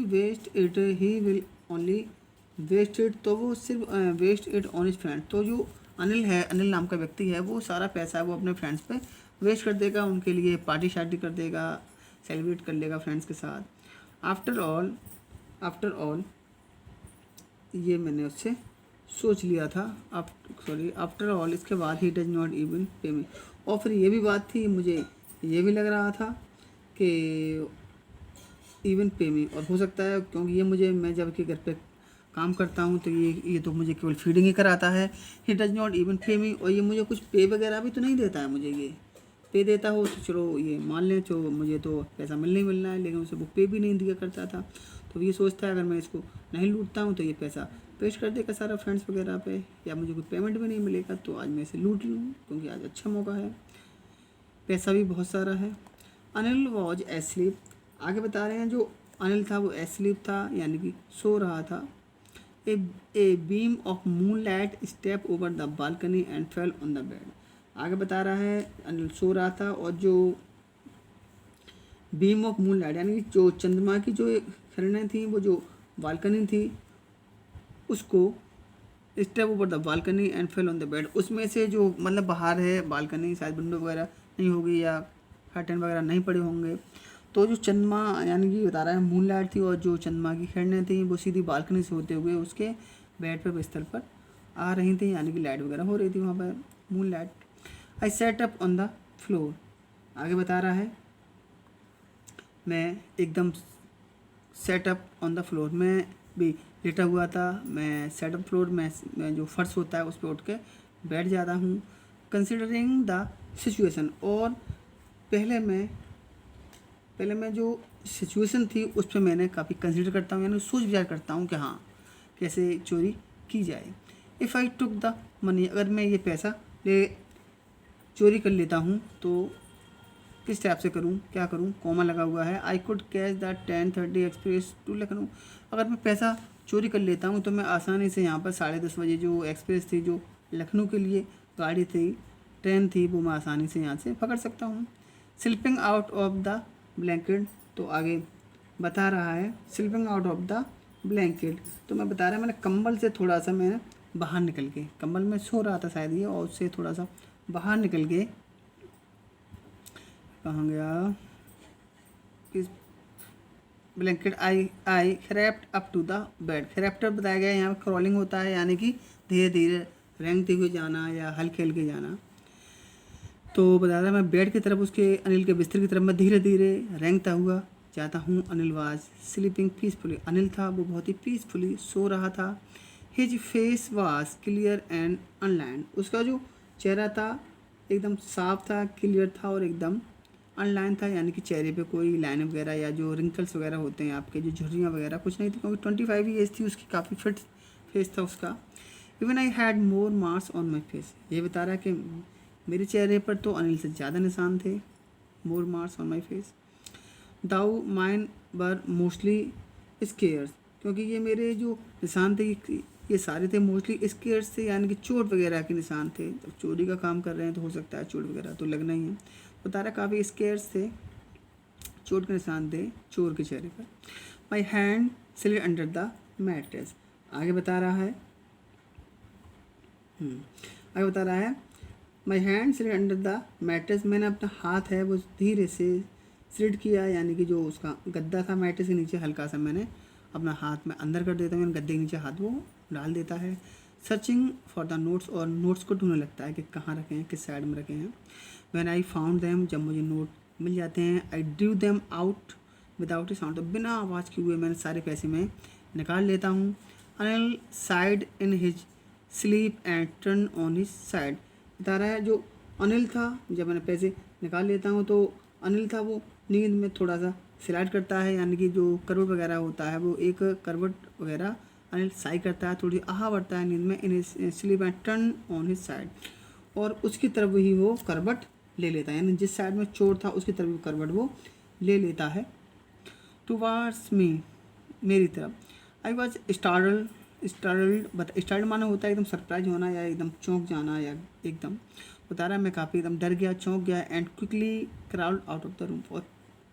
waste it, तो वो सिर्फ waste it on his friend. तो जो अनिल है, अनिल नाम का व्यक्ति है, वो सारा पैसा वो अपने फ्रेंड्स पे वेस्ट कर देगा, उनके लिए पार्टी शार्टी कर देगा, सेलिब्रेट कर लेगा फ्रेंड्स के साथ। आफ्टर ऑल ये मैंने उससे सोच लिया था। आफ्टर ऑल इसके बाद ही डज नॉट इवन पे मी। और फिर ये भी बात थी, मुझे ये भी लग रहा था कि इवन पे मी, और हो सकता है क्योंकि ये मुझे, मैं जब कि घर पे काम करता हूँ तो ये तो मुझे केवल फीडिंग ही कराता है। ही डज नॉट इवन पे मी, और ये मुझे कुछ पे वगैरह भी तो नहीं देता है। मुझे ये पे देता हो तो चलो ये मान लें, तो मुझे तो पैसा मिलना है, लेकिन उसे वो पे भी नहीं दिया करता था। तो ये सोचता है अगर मैं इसको नहीं लूटता हूँ तो ये पैसा पेश कर देगा सारा फ्रेंड्स वगैरह पे, या मुझे कोई पेमेंट भी नहीं मिलेगा, तो आज मैं इसे लूट लूँ क्योंकि आज अच्छा मौका है, पैसा भी बहुत सारा है। अनिल वॉज एस्लीप, आगे बता रहे हैं जो अनिल था वो एस्लीप था, यानी कि सो रहा था। A beam of moon light step over the balcony and fell on the bed. आगे बता रहा है अनिल सो रहा था और जो बीम ऑफ मून लाइट यानी कि जो चंद्रमा की जो किरणें थी वो जो बालकनी थी उसको step over the balcony and fell on the bed, उसमें से जो मतलब बाहर है बालकनी, शायद विंडो वगैरह नहीं होगी या कर्टन वगैरह नहीं पड़े होंगे, तो जो चंद्रमा यानी कि बता रहा है मून लाइट थी और जो चंद्रमा की किरणें थी वो सीधी बालकनी से होते हुए उसके बेड पर बिस्तर पर आ रही थी, यानी कि लाइट वगैरह हो रही थी वहाँ पर moon light. I set up on the floor, आगे बता रहा है मैं एकदम सेटअप ऑन द फ्लोर, मैं भी लेटा हुआ था, मैं सेटअप फ्लोर में जो फर्श होता है उस पर उठ के बैठ जाता हूँ। कंसिडरिंग द सिचुएशन, और पहले मैं जो सिचुएशन थी उस पर मैंने काफ़ी कंसिडर करता हूँ, यानी सोच विचार करता हूँ कि हाँ कैसे चोरी की जाए। If I took the money, अगर मैं ये पैसा चोरी कर लेता हूँ तो किस टाइप से करूँ, क्या करूँ, कॉमा लगा हुआ है। I could catch the 10:30 express to Lucknow, अगर मैं पैसा चोरी कर लेता हूँ तो मैं आसानी से यहाँ पर 10:30 बजे जो एक्सप्रेस थी जो लखनऊ के लिए गाड़ी थी, ट्रेन थी, वो मैं आसानी से यहाँ से पकड़ सकता हूँ। Slipping out of the blanket, तो आगे बता रहा है slipping out of the blanket, तो मैं बता रहा है मैंने कंबल से थोड़ा सा मैं बाहर निकल के, कंबल में सो रहा था शायद ये, और उससे थोड़ा सा बाहर निकल के, कहाँ गया किस blanket, I crept up to the bed, क्रैप्टर बताया गया है यहाँ पर क्रॉलिंग होता है, यानी कि धीरे धीरे रेंगते हुए जाना या हल्के हल्के जाना। तो बता रहा है मैं बेड की तरफ, उसके अनिल के बिस्तर की तरफ मैं धीरे धीरे रेंगता हुआ जाता हूँ। Anil was sleeping peacefully, Anil था वो बहुत ही पीसफुली सो रहा था। His face was clear and unlined, उसका जो चेहरा था एकदम साफ था, क्लियर था और एकदम अनलाइन था, यानी कि चेहरे पे कोई लाइन वगैरह या जो रिंकल्स वगैरह होते हैं आपके, जो झुर्रियाँ वगैरह कुछ नहीं थी, क्योंकि 25 ईयर्स थी उसकी, काफ़ी फिट फेस था उसका। Even I had more marks on my face, ये बता रहा है कि मेरे चेहरे पर तो अनिल से ज़्यादा निशान थे, more marks on my face. Though mine were mostly scars, क्योंकि ये मेरे जो निशान थे ये सारे थे मोस्टली स्केयर्स थे, यानी कि चोट वगैरह के निशान थे। जब चोरी का काम कर रहे हैं तो हो सकता है चोट वगैरह तो लगना ही है। बता रहा काफ़ी स्केयर्स थे, चोट के निशान थे चोर के चेहरे पर। My hand slid under the mattress, आगे बता रहा है my hand slid under the mattress, मैंने अपना हाथ है वो धीरे से स्लिड किया, यानी कि जो उसका गद्दा था मैट्रेस के नीचे हल्का सा मैंने अपना हाथ में अंदर कर देता हूँ, यानी गद्दे के नीचे हाथ वो डाल देता है। सर्चिंग फॉर द नोट्स, और नोट्स को ढूंढने लगता है कि कहाँ रखे हैं, किस साइड में रखे हैं। व्हेन आई फाउंड देम, जब मुझे नोट मिल जाते हैं, I drew them out without A sound, तो बिना आवाज़ के हुए मैंने सारे पैसे में निकाल लेता हूँ। Anil side in his sleep and turn on his side, बता रहा है जो अनिल था जब मैंने पैसे निकाल लेता हूँ तो अनिल था वो नींद में थोड़ा सा स्लाइड करता है, यानी कि जो करवट वगैरह होता है वो एक करवट वगैरह अनिल साई करता है, थोड़ी आहा बढ़ता है नींद में। In sleep and turn on his side, और उसकी तरफ ही वो करवट ले लेता है, यानी जिस साइड में चोर था उसकी तरफ करवट वो ले लेता है। टुवार्ड्स मी, मेरी तरफ। आई वॉज स्टार्टल्ड, स्टार्टल्ड माना होता है एकदम सरप्राइज होना या एकदम चौंक जाना या एकदम, बता रहा है मैं काफ़ी एकदम डर गया, चौंक गया। And quickly crowd out of the room, और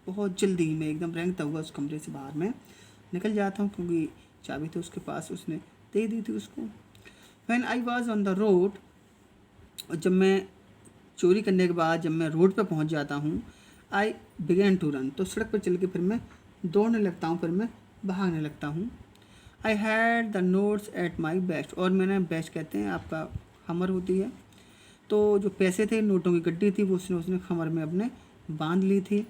बहुत जल्दी मैं एकदम रेंगता हुआ उस कमरे से बाहर मैं निकल जाता हूँ, क्योंकि चाबी तो उसके पास उसने दे दी थी उसको। When I was on the road, और जब मैं चोरी करने के बाद जब मैं रोड पे पहुँच जाता हूँ, आई बिगेन टू रन, तो सड़क पर चल के फिर मैं दौड़ने लगता हूँ, फिर मैं भागने लगता हूँ। I had the notes at my best, और मैंने बेस्ट कहते हैं आपका हमर होती है, तो जो पैसे थे नोटों की गड्डी थी वो उसने खमर में अपने बांध ली थी।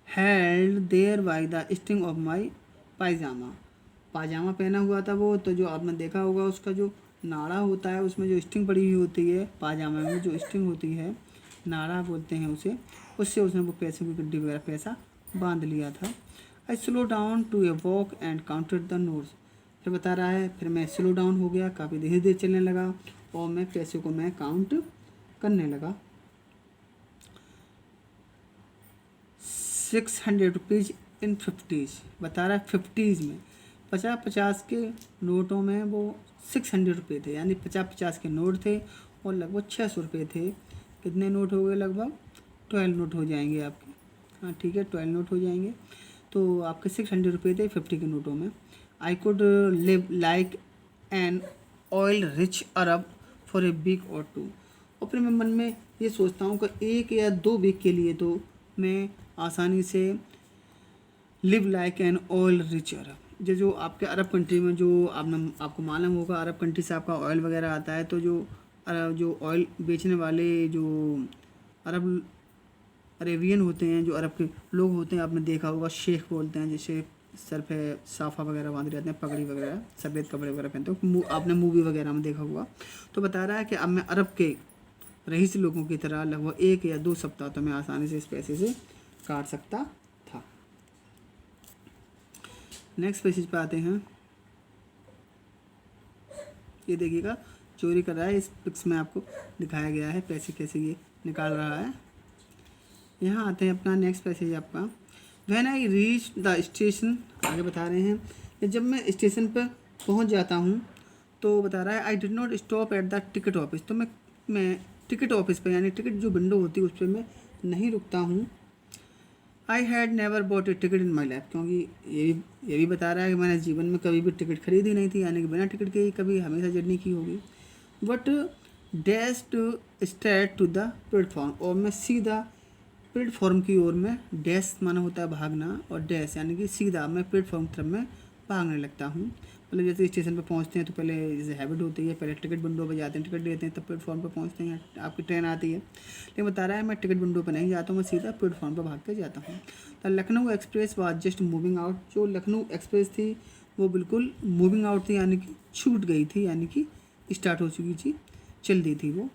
Held there by the string of my pyjama, पाजामा पहना हुआ था वो, तो जो आपने देखा होगा उसका जो नाड़ा होता है उसमें जो स्ट्रिंग पड़ी हुई होती है, पाजामा में जो स्ट्रिंग होती है नाड़ा बोलते हैं उसे, उससे उसने वो पैसे की गड्डी वगैरह पैसा बांध लिया था। I slow down to a walk and counted the notes, फिर बता रहा है फिर मैं स्लो डाउन हो गया, काफ़ी धीरे धीरे चलने लगा और मैं पैसे को मैं काउंट करने लगा। 600 रुपीज़ इन 50s, बता रहा है 50s में 50-50 के नोटों में वो 600 रुपये थे, यानी 50-50 के नोट थे और लगभग 600 रुपये थे। कितने नोट हो गए? लगभग 12 नोट हो जाएंगे आपके, हाँ ठीक है 12 नोट हो जाएंगे। तो आपके 600 रुपये थे 50 के नोटों में। I could live like an oil rich Arab for a week और टू, और फिर मैं मन में ये सोचता हूँ कि 1 या 2 वीक के लिए तो मैं आसानी से live like an oil rich Arab, जो आपके अरब कंट्री में जो आपको मालूम होगा अरब कंट्री से आपका ऑयल वगैरह आता है, तो जो ऑयल बेचने वाले जो अरेबियन होते हैं, जो अरब के लोग होते हैं, आपने देखा होगा शेख बोलते हैं, जैसे सर पे साफ़ा वगैरह बांध रहते हैं, पगड़ी वगैरह सफ़ेद कपड़े वगैरह पहनते हो, आपने मूवी वगैरह में देखा होगा। तो बता रहा है कि अब मैं अरब के रईस लोगों की तरह लगभग 1 या 2 सप्ताह तो मैं आसानी से इस पैसे से काट सकता था। नेक्स्ट पेज पे आते हैं, ये देखिएगा चोरी कर रहा है, इस पिक्स में आपको दिखाया गया है पैसे कैसे ये निकाल रहा है। यहाँ आते हैं अपना नेक्स्ट पैसेज आपका। When I reach the station, आगे बता रहे हैं कि जब मैं स्टेशन पर पहुँच जाता हूँ तो बता रहा है आई did not stop at the ticket office, तो मैं टिकट ऑफिस पे यानी टिकट जो विंडो होती है उस पर मैं नहीं रुकता हूँ। I had never bot A ticket in my life, क्योंकि ये भी बता रहा है कि मैंने जीवन में कभी भी टिकट खरीदी नहीं थी, यानी कि बिना टिकट के ही कभी हमेशा जर्नी की होगी। But dash to straight to the platform, और मैं सीधा प्लेटफॉर्म की ओर में, डैश माना होता है भागना और डैश यानी कि सीधा मैं प्लेटफॉर्म की तरफ में भागने लगता हूँ। मतलब जैसे स्टेशन पर पहुँचते हैं तो पहले जैसे हैबिट होती है, पहले टिकट विंडो पर जाते हैं, टिकट लेते हैं, तब प्लेटफॉर्म पर पहुँचते हैं, आपकी ट्रेन आती है। लेकिन बता रहा है मैं टिकट विंडो पर नहीं जाता हूँ, मैं सीधा प्लेटफॉर्म पर भाग कर जाता हूँ। तो Lucknow express was just moving out, जो लखनऊ एक्सप्रेस थी वो बिल्कुल मूविंग आउट थी, यानी कि छूट गई थी, यानी कि स्टार्ट हो चुकी थी, चल दी थी वो।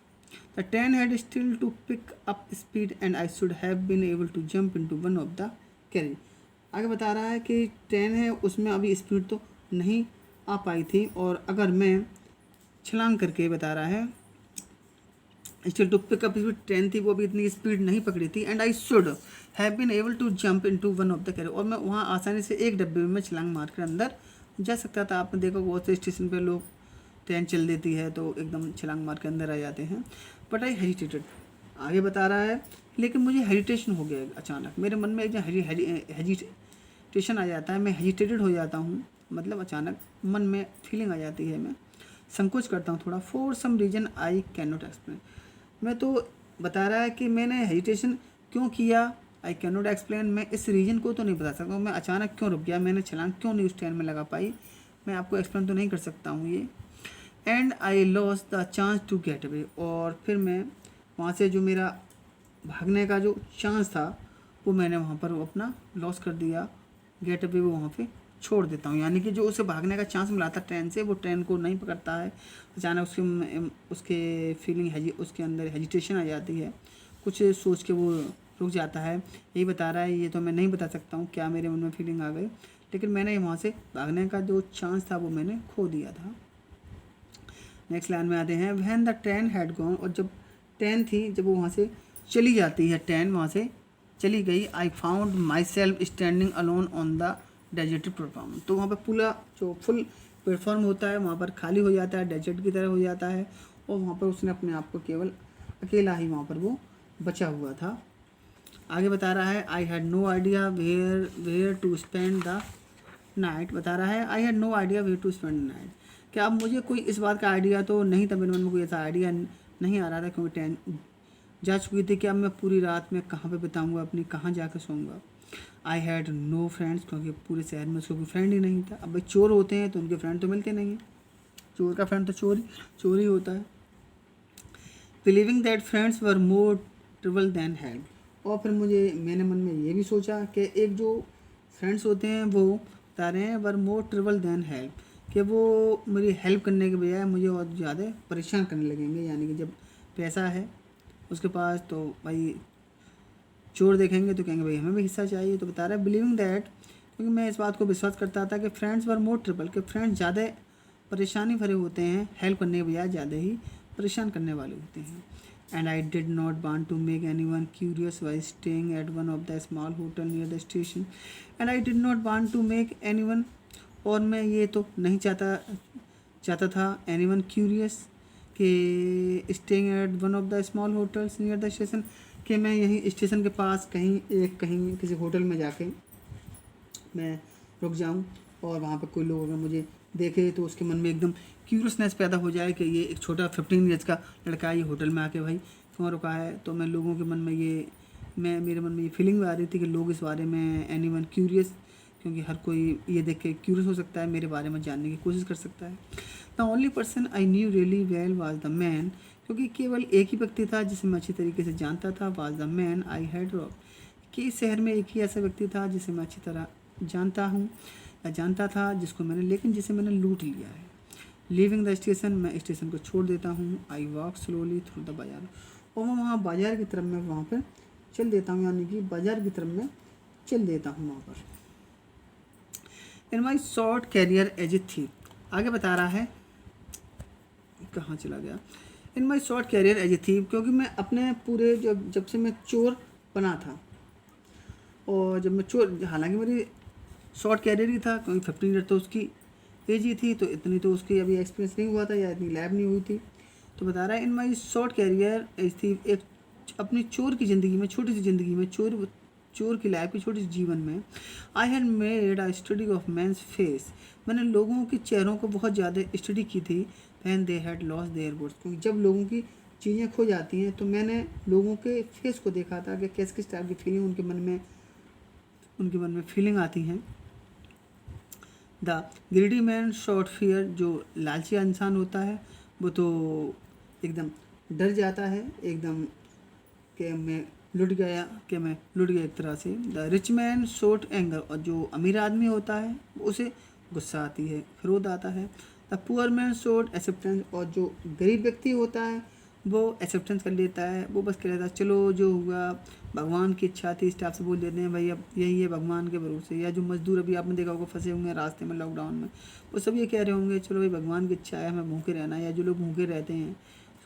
The train had still to pick up speed and I should have been able to jump into one of the carriage. आगे बता रहा है कि ट्रेन है उसमें अभी स्पीड तो नहीं आ पाई थी, और अगर मैं छलांग करके, बता रहा है still to pick up speed, train थी वो भी इतनी स्पीड नहीं पकड़ी थी, and I should have been able to jump into one of the carriage, और मैं वहाँ आसानी से एक डब्बे में छलांग मार कर अंदर जा सकता था। आपने देखा बहुत से स्टेशन पे लोग ट्रेन चल देती है तो एकदम छलांग मार के अंदर आ जाते हैं। बट आई हेजिटेटेड, आगे बता रहा है लेकिन मुझे हेजिटेशन हो गया अचानक, मेरे मन में एक हेजिटेशन आ जाता है, मैं हेजिटेटेड हो जाता हूँ, मतलब अचानक मन में फीलिंग आ जाती है, मैं संकोच करता हूँ थोड़ा। For some reason I can not explain, मैं तो बता रहा है कि मैंने हेजिटेशन क्यों किया, आई कैन नॉट एक्सप्लेन, मैं इस रीज़न को तो नहीं बता सकता हूँ, मैं अचानक क्यों रुक गया, मैंने छलांग क्यों नहीं उस ट्रेन में लगा पाई, मैं आपको एक्सप्लेन तो नहीं कर सकता हूँ ये। And I lost the chance to get away, और फिर मैं वहाँ से जो मेरा भागने का जो चांस था वो मैंने वहाँ पर अपना लॉस कर दिया, गेट अवे वो वहाँ पे छोड़ देता हूँ, यानी कि जो उसे भागने का चांस मिला था ट्रेन से वो ट्रेन को नहीं पकड़ता है, अचानक उसके फीलिंग उसके अंदर हेजिटेशन आ जाती है, कुछ सोच के वो रुक जाता है। यही बता रहा है, ये तो मैं नहीं बता सकता हूँ क्या मेरे मन में फीलिंग आ गई, लेकिन मैंने वहाँ से भागने का जो चांस था वो मैंने खो दिया था। नेक्स्ट लाइन में आते हैं, when the train had gone, और जब 10 थी, जब वो वहाँ से चली जाती है, 10 वहाँ से चली गई। I found my self standing alone on the deserted platform. तो वहाँ पर पूरा जो फुल प्लेटफॉर्म होता है वहाँ पर खाली हो जाता है, डेजर्ट की तरह हो जाता है, और वहाँ पर उसने अपने आप को केवल अकेला ही वहाँ पर वो बचा हुआ था। आगे बता रहा है I had no idea where to spend the night. बता रहा है I had no idea where to spend the night, कि अब मुझे कोई इस बात का आइडिया तो नहीं था, मेरे मन में कोई ऐसा आइडिया नहीं आ रहा था, क्योंकि 10 जा चुकी थी कि अब मैं पूरी रात में कहाँ पे बिताऊंगा अपनी, कहाँ जाकर सोऊंगा। आई हैड नो फ्रेंड्स, क्योंकि पूरे शहर में उसको कोई फ्रेंड ही नहीं था। अब भाई चोर होते हैं तो उनके फ्रेंड तो मिलते नहीं हैं, चोर का फ्रेंड तो चोर ही होता है। Believing that friends were more trouble than help, और फिर मैंने मन में ये भी सोचा कि एक जो फ्रेंड्स होते हैं वो बता रहे हैं वर मोर ट्रबल दैन हेल्प, कि वो मेरी हेल्प करने के बजाय मुझे और ज़्यादा परेशान करने लगेंगे। यानी कि जब पैसा है उसके पास तो भाई चोर देखेंगे तो कहेंगे भाई हमें भी हिस्सा चाहिए। तो बता रहा है बिलीविंग दैट, क्योंकि मैं इस बात को विश्वास करता था कि फ्रेंड्स वर मोर ट्रबल, कि फ्रेंड्स ज़्यादा परेशानी भरे होते हैं, हेल्प करने के बजाय ज़्यादा ही परेशान करने वाले होते हैं। And I did not want to make anyone curious while staying at one of the small hotel near the station. And I did not want to make anyone, और मैं ये तो नहीं चाहता था एनीवन क्यूरियस, कि staying at one of the small hotels near the station, कि मैं यहीं स्टेशन के पास कहीं किसी होटल में जाके मैं रुक जाऊं, और वहाँ पर कोई लोग अगर मुझे देखे तो उसके मन में एकदम क्यूरियसनेस पैदा हो जाए कि ये एक छोटा 15 ईयर्स का लड़का ये होटल में आके भाई क्यों रुका है। तो मैं लोगों के मन में मेरे मन में ये फीलिंग आ रही थी कि लोग इस बारे में एनीवन क्यूरियस, क्योंकि हर कोई ये देख के क्यूरियस हो सकता है, मेरे बारे में जानने की कोशिश कर सकता है। The only person I knew really well was the man, क्योंकि केवल एक ही व्यक्ति था जिसे मैं अच्छी तरीके से जानता था। Was the man I had rob, कि इस शहर में एक ही ऐसा व्यक्ति था जिसे मैं अच्छी तरह जानता था, जिसे मैंने लूट लिया है। लीविंग द स्टेशन, मैं स्टेशन को छोड़ देता हूँ। I walk slowly through the बाजार, और मैं वहाँ बाजार की तरफ में वहाँ पर चल देता हूँ, यानी कि बाजार की तरफ में चल देता हूँ वहाँ पर। In my short career as a thief, आगे बता रहा है कहाँ चला गया। In my short career as a thief, क्योंकि मैं अपने पूरे जब से मैं चोर बना था, और जब मैं चोर, हालांकि मेरी शॉर्ट कैरियर ही था, क्योंकि 15 ईयर तो उसकी एज ही थी, तो इतनी तो उसकी अभी एक्सपीरियंस नहीं हुआ था या इतनी लैब नहीं हुई थी। तो बता रहा है in my short career as thief, एक अपनी चोर की ज़िंदगी में, छोटी सी ज़िंदगी में, चोर की लाइफ की छोटी सी जीवन में, I had made a study of man's face, मैंने लोगों के चेहरों को बहुत ज़्यादा स्टडी की थी। When they had lost their goods, क्योंकि जब लोगों की चीज़ें खो जाती हैं तो मैंने लोगों के फेस को देखा था कि किस टाइप की फीलिंग उनके मन में फीलिंग आती हैं। The greedy man shot fear, जो लालची इंसान होता है वो तो एकदम डर जाता है, एकदम कि मैं लुट गया एक तरह से। The rich man shot anger, और जो अमीर आदमी होता है उसे गुस्सा आती है, क्रोध आता है। The poor man shot acceptance, और जो गरीब व्यक्ति होता है वो एक्सेप्टेंस कर लेता है, वो बस कह लेता है चलो जो हुआ भगवान की इच्छा थी, इस टाइप से बोल देते हैं भाई अब यही है भगवान के भरोसे। या जो मजदूर अभी आपने देखा होगा फंसे होंगे रास्ते में लॉकडाउन में, वो सब ये कह रहे होंगे चलो भाई भगवान की इच्छा है हमें भूखे रहना है। या जो लोग भूखे रहते हैं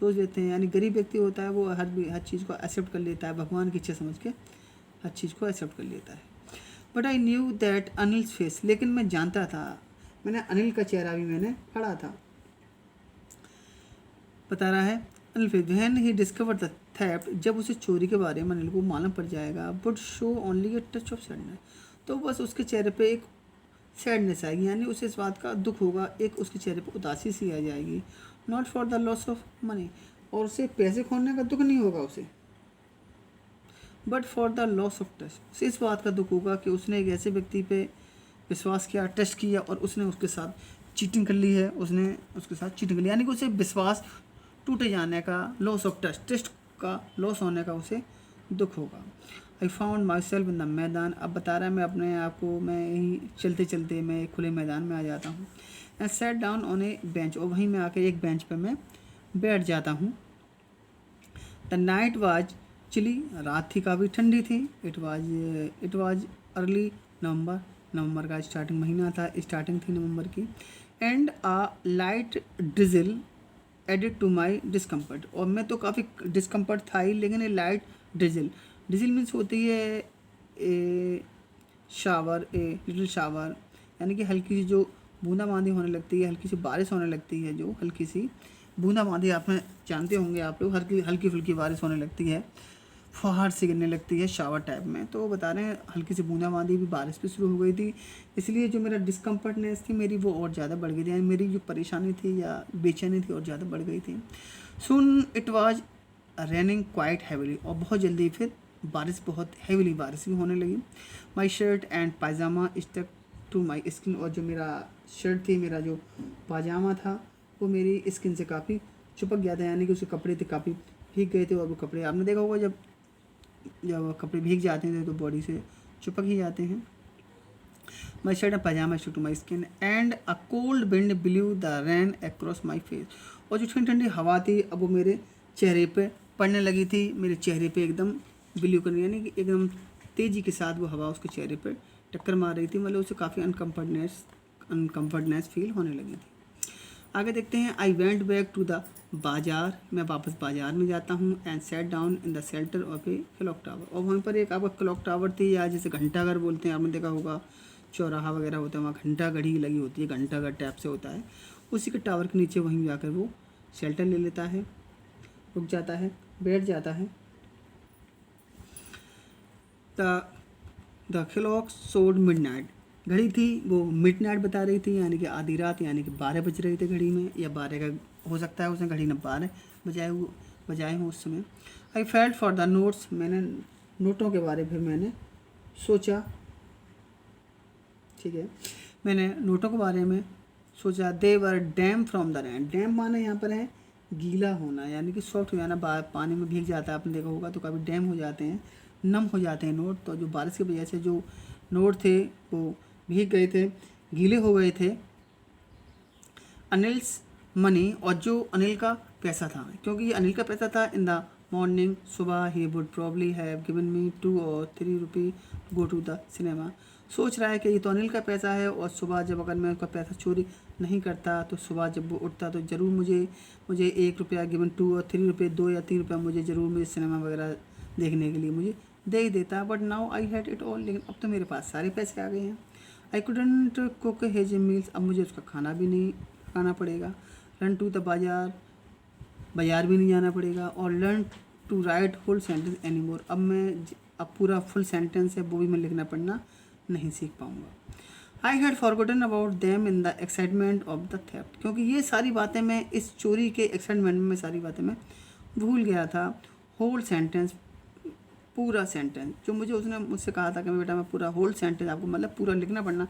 सोच लेते हैं, यानी गरीब व्यक्ति होता है वो हर चीज़ को एक्सेप्ट कर लेता है, भगवान की इच्छा समझ के हर चीज़ को एक्सेप्ट कर लेता है। But I knew that Anil face, लेकिन मैं जानता था, मैंने अनिल का चेहरा भी मैंने पढ़ा था। बता रहा है Anil face, when he discover the theft, जब उसे चोरी के बारे में अनिल को मालूम पड़ जाएगा, but show only a touch of sadness, तो बस उसके चेहरे पे एक सैडनेस आएगी, यानी उसे इस बात का दुख होगा, एक उसके चेहरे पे उदासी सी आ जाएगी। Not for the loss of money, और उसे पैसे खोने का दुख नहीं होगा उसे, but for the loss of trust, उसे इस बात का दुख होगा कि उसने एक ऐसे व्यक्ति पे विश्वास किया, ट्रस्ट किया, और उसने उसके साथ चीटिंग कर ली है, उसने उसके साथ चीटिंग कर ली, यानी कि उसे विश्वास टूटे जाने का, लॉस ऑफ ट्रस्ट का लॉस होने का उसे दुख होगा। I found my self in the मैदान, अब बता रहा है मैं अपने आप को, मैं यहीं चलते चलते मैं खुले मैदान में आ जाता हूँ। And sat down on A bench, और वहीं मैं आके एक बेंच पे मैं बैठ जाता हूँ। द नाइट वाज चिली, रात थी काफ़ी ठंडी थी। इट वाज अर्ली नवंबर का स्टार्टिंग महीना था, स्टार्टिंग थी नवंबर की। And a light drizzle added to my discomfort, और मैं तो काफ़ी डिस्कम्फर्ट था ही, लेकिन ये लाइट ड्रिजल, ड्रिजल मीन्स होती है ए शावर, ए लिटिल शावर, यानी कि हल्की सी जो बूंदाबांदी होने लगती है, हल्की सी बारिश होने लगती है, जो हल्की सी बूंदाबांदी आप में जानते होंगे आप लोग, हल्की हल्की फुल्की बारिश होने लगती है, फुहार सी गिरने लगती है शावर टाइप में। तो वो बता रहे हैं हल्की सी बूंदाबांदी भी, बारिश भी शुरू हो गई थी, इसलिए जो मेरा डिस्कम्फर्टनेस थी मेरी वो और ज़्यादा बढ़ गई थी, यानी मेरी जो परेशानी थी या बेचैनी थी और ज़्यादा बढ़ गई थी। Soon it was raining quite heavily, और बहुत जल्दी फिर बारिश, बहुत हैवीली बारिश भी होने लगी। My shirt and pyjama stuck to my skin, और जो मेरा शर्ट थी, मेरा जो पाजामा था वो मेरी स्किन से काफ़ी चिपक गया था, यानी कि उसके कपड़े थे काफ़ी भीग गए थे, और वो कपड़े आपने देखा होगा जब कपड़े भीग जाते हैं तो बॉडी से चिपक ही जाते हैं। My shirt and pyjama stuck to my skin and a cold wind blew the rain across my face, और जो ठंडी ठंडी हवा थी अब वो मेरे चेहरे पे पड़ने लगी थी, मेरे चेहरे पे एकदम ब्लू करने, यानी कि एकदम तेज़ी के साथ वो हवा उसके चेहरे पे टक्कर मार रही थी, मतलब उसे काफ़ी अनकम्फर्टनेस फील होने लगी थी। आगे देखते हैं। I went back to the bazaar, मैं वापस बाज़ार में जाता हूँ, and sat down in the shelter of a clock tower, और वहाँ पर एक आपका क्लॉक टावर थी, या जैसे घंटा घर बोलते हैं, आपने देखा होगा चौराहा वगैरह होता है, वहाँ घंटा घड़ी लगी होती है, घंटा घर टाइप से होता है, उसी के टावर के नीचे वहीं जाकर वो शेल्टर ले लेता है, रुक जाता है, बैठ जाता है। द क्लॉक शोड मिडनाइट, घड़ी थी वो मिडनाइट बता रही थी, यानी कि आधी रात, यानी कि 12 बज रही थी घड़ी में, या 12 का हो सकता है, उसने घड़ी ने 12 बजाए हों उस समय। I felt for the notes, मैंने नोटों के बारे में मैंने सोचा, ठीक है, मैंने नोटों के बारे में सोचा। They were damp from the rain, damp माने यहाँ पर है गीला होना, यानी कि सॉफ्ट हो जाना, पानी में भीग जाता है, आपने देखा होगा, तो कभी डैम हो जाते हैं, नम हो जाते हैं नोट, तो जो बारिश की वजह से जो नोट थे वो भीग गए थे, गीले हो गए थे। अनिल्स मनी, और जो अनिल का पैसा था, क्योंकि ये अनिल का पैसा था, इन द मॉर्निंग, सुबह, he would probably have given me 2 or 3 rupee to go to the cinema, सोच रहा है कि ये तो अनिल का पैसा है, और सुबह जब अगर मैं उसका पैसा चोरी नहीं करता, तो सुबह जब वो उठता तो ज़रूर मुझे 1 रुपया गिवन 2 or 3 रुपये, 2 या 3 रुपया मुझे सिनेमा वगैरह देखने के लिए मुझे दे ही देता। But now I had it all, लेकिन अब तो मेरे पास सारे पैसे आ गए हैं। I couldn't cook his meals, अब मुझे उसका खाना भी नहीं खाना पड़ेगा। रन टू द बाज़ार भी नहीं जाना पड़ेगा, और learn to write full sentence any more, अब पूरा फुल सेंटेंस है वो भी मैं लिखना पढ़ना नहीं सीख पाऊँगा। I had forgotten about them in the excitement of the theft, क्योंकि ये सारी बातें मैं इस चोरी के एक्साइटमेंट में सारी बातें मैं भूल गया था। होल सेंटेंस, पूरा सेंटेंस, जो उसने मुझसे कहा था कि बेटा मैं पूरा होल सेंटेंस आपको मतलब पूरा लिखना पढ़ना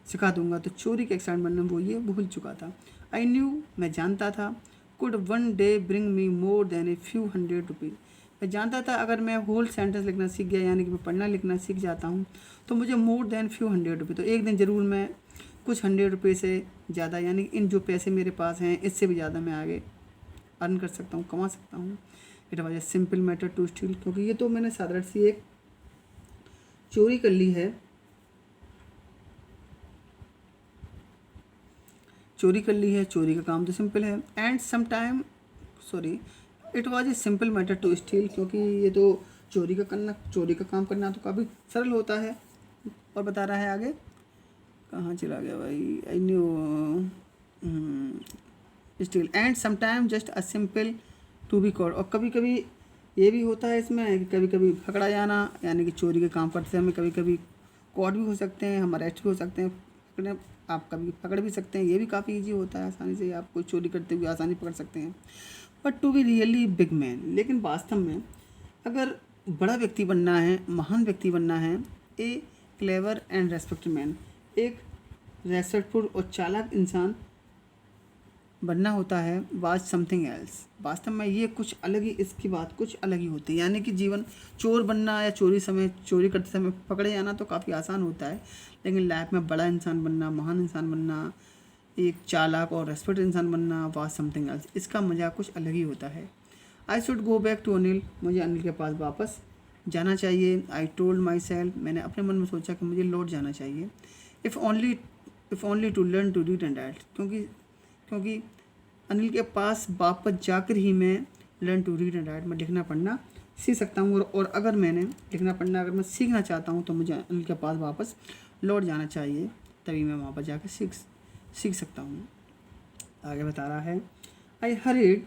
सिखा दूंगा, तो चोरी के एक्साइटमेंट में वो ये भूल चुका था। आई न्यू, मैं जानता था, could one day bring me more than a few hundred rupees, मैं जानता था अगर मैं होल सेंटेंस लिखना सीख गया, यानी कि मैं पढ़ना लिखना सीख जाता हूँ, तो मुझे more than few hundred rupees, तो एक दिन ज़रूर मैं कुछ 100 रुपये से ज़्यादा, यानी इन जो पैसे मेरे पास हैं इससे भी ज़्यादा मैं आगे अर्न कर सकता हूँ, कमा सकता हूँ। It was a simple matter to steal, क्योंकि ये तो मैंने साधारण सी एक चोरी कर ली है, चोरी का काम तो सिंपल है। And it was a simple matter to steal, क्योंकि ये तो चोरी का काम करना तो काफ़ी सरल होता है। और बता रहा है आगे, कहाँ चला गया भाई, I knew steal and sometime just a simple to be caught, और कभी कभी ये भी होता है इसमें कि कभी कभी पकड़ा जाना, यानी कि चोरी के काम करते समय कभी कभी कॉट भी हो सकते हैं, हम अरेस्ट भी हो सकते हैं, आप कभी पकड़ भी सकते हैं, ये भी काफ़ी ईजी होता है, आसानी से आप कोई चोरी करते हुए आसानी पकड़ सकते हैं। But to be really big man, लेकिन वास्तव में अगर बड़ा व्यक्ति बनना है, महान व्यक्ति बनना है, ए क्लेवर एंड रेस्पेक्टेड मैन, एक रेस्पेक्टफुल और चालाक इंसान बनना होता है, वाज समथिंग एल्स, वास्तव में ये कुछ अलग ही, इसकी बात कुछ अलग ही होती है। यानी कि जीवन चोर बनना या चोरी करते समय पकड़े जाना तो काफ़ी आसान होता है, लेकिन लाइफ में बड़ा इंसान बनना, महान इंसान बनना, एक चालाक और रेस्पेक्ट इंसान बनना, वाज समथिंग एल्स, इसका मज़ा कुछ अलग ही होता है। I should go back to Anil, मुझे अनिल के पास वापस जाना चाहिए। आई टोल्ड माई सेल्फ, मैंने अपने मन में सोचा कि मुझे लौट जाना चाहिए। If only to learn to read and write, क्योंकि अनिल के पास वापस जाकर ही मैं learn to read and write, मैं लिखना पढ़ना सीख सकता हूँ। और अगर मैंने लिखना पढ़ना अगर मैं सीखना चाहता हूँ तो मुझे अनिल के पास वापस लौट जाना चाहिए, तभी मैं वहाँ पर जाकर सीख सकता हूँ। आगे बता रहा है, I hurried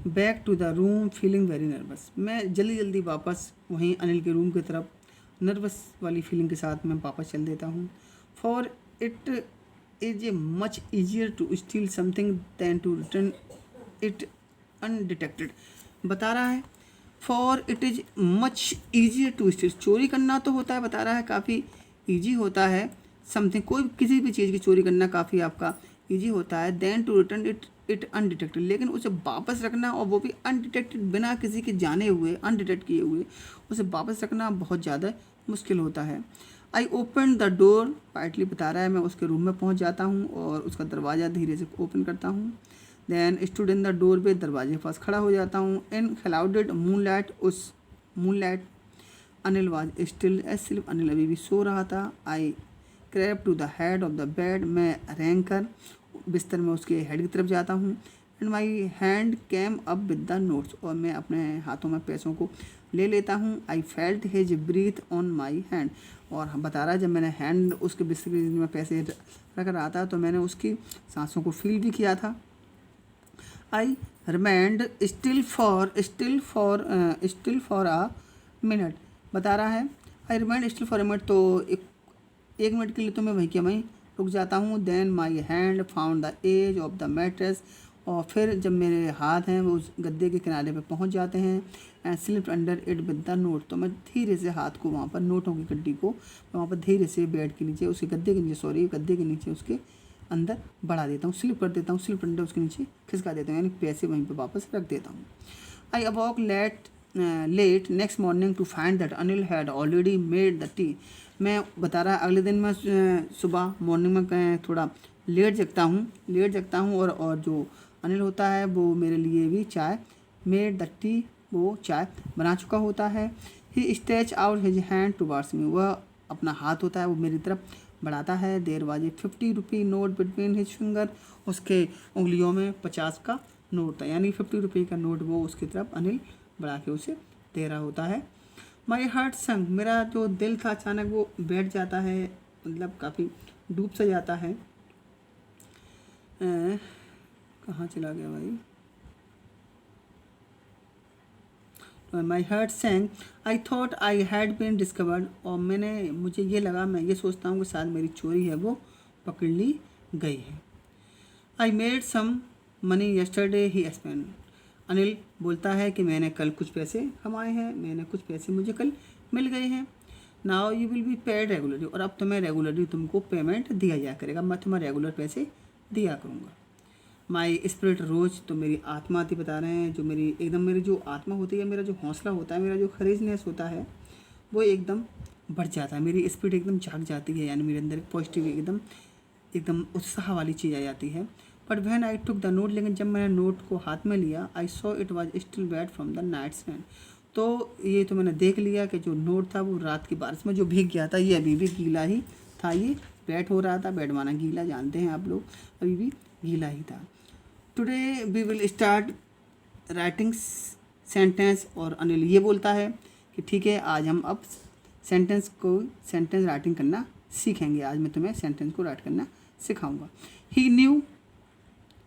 back to the room feeling very nervous. मैं जल्दी जल्दी वापस वहीं अनिल के रूम की तरफ नर्वस वाली फीलिंग के साथ मैं वापस चल देता हूँ। For it is a much easier to steal something than to return it undetected. बता रहा है for it is much easier to steal, चोरी करना तो होता है, बता रहा है काफ़ी ईजी होता है समथिंग, कोई किसी भी चीज़ की चोरी करना काफ़ी आपका ईजी होता है, then to return it undetected, लेकिन उसे वापस रखना और वो भी अनडिटेक्टेड, बिना किसी के जाने हुए, अनडिटेक्ट किए हुए उसे वापस रखना बहुत ज़्यादा मुश्किल होता है। I open the door partly, बता रहा है मैं उसके रूम में पहुंच जाता हूं और उसका दरवाज़ा धीरे से ओपन करता हूं। Then stood in the door पे, दरवाजे के पास खड़ा हो जाता हूँ। इन क्लाउडेड मूनलाइट, उस moonlight Anil was still asleep, Anil अभी भी सो रहा था। I crept to the head of the bed, मैं रेंग कर बिस्तर में उसके हेड की तरफ जाता हूँ। And my hand cam up with the notes, और मैं अपने हाथों में पैसों को ले लेता हूँ। I felt his breath on my hand, और बता रहा है जब मैंने हैंड उसके बिस्तर में पैसे रख रहा था तो मैंने उसकी सांसों को फील भी किया था। I remind still for a minute, बता रहा है I remind still for a minute, तो एक मिनट के लिए तो मैं वहीं के वहीं रुक जाता हूँ। Then my hand found the edge of the mattress, और फिर जब मेरे हाथ हैं वो उस गद्दे के किनारे पे पहुँच जाते हैं। And slipped under it with the note, तो मैं धीरे से हाथ को वहाँ पर नोटों की गड्डी को वहाँ पर धीरे से बेड के नीचे, उसके गद्दे के नीचे, गद्दे के नीचे उसके अंदर बढ़ा देता हूँ, स्लिप कर देता हूँ, स्लिप अंडर उसके नीचे खिसका देता हूँ, यानी पैसे वहीं पर वापस रख देता हूँ। I awoke late next morning to find that Anil had already made the tea. मैं बता रहा अगले दिन मैं सुबह मॉर्निंग में थोड़ा लेट जगता हूँ और जो अनिल होता है वो मेरे लिए भी चाय मेड द टी, वो चाय बना चुका होता है। He stretch out his hand towards me, वह अपना हाथ होता है वो मेरी तरफ बढ़ाता है। There was a 50 rupee note between his finger, उसके उंगलियों में 50 का नोट था, यानी 50 रुपये का नोट वो उसकी तरफ अनिल बढ़ा के उसे दे रहा होता है। माई हार्ट संग, मेरा जो दिल था अचानक वो बैठ जाता है, मतलब काफ़ी डूब सा जाता है। कहाँ चला गया भाई, my heart sank I thought I had been discovered, और मुझे ये लगा, मैं ये सोचता हूँ कि शायद मेरी चोरी है वो पकड़ ली गई है। I made some money yesterday ही स्पेंड, अनिल बोलता है कि मैंने कल कुछ पैसे कमाए हैं, मैंने कुछ पैसे मुझे कल मिल गए हैं। Now you will be paid regularly, और अब तुम्हें रेगुलरली तुमको पेमेंट दिया जाया करेगा, मैं तुम्हें रेगुलर पैसे दिया करूँगा। माई स्पिरिट रोज, तो मेरी आत्मा थी, बता रहे हैं जो मेरी जो आत्मा होती है, मेरा जो हौसला होता है, मेरा जो खरीजनेस होता है वो एकदम बढ़ जाता है, मेरी स्पिरिट एकदम जाग जाती है, यानी मेरे अंदर पॉजिटिव एकदम उत्साह वाली चीज़ आ जाती है। But when I took the note, लेकिन जब मैंने नोट को हाथ में लिया, I saw it was still bad from the night stand, तो ये तो मैंने देख लिया कि जो नोट था वो रात की बारिश में जो भीग गया था, ये अभी भी गीला ही था, ये बैट हो रहा था, बैट माना गीला, जानते हैं आप लोग, अभी भी गीला ही था। Today we will start writing sentence, और अनिल ये बोलता है कि ठीक है आज हम अब सेंटेंस राइटिंग करना सीखेंगे, आज मैं तुम्हें सेंटेंस को राइट करना सिखाऊंगा। ही न्यू,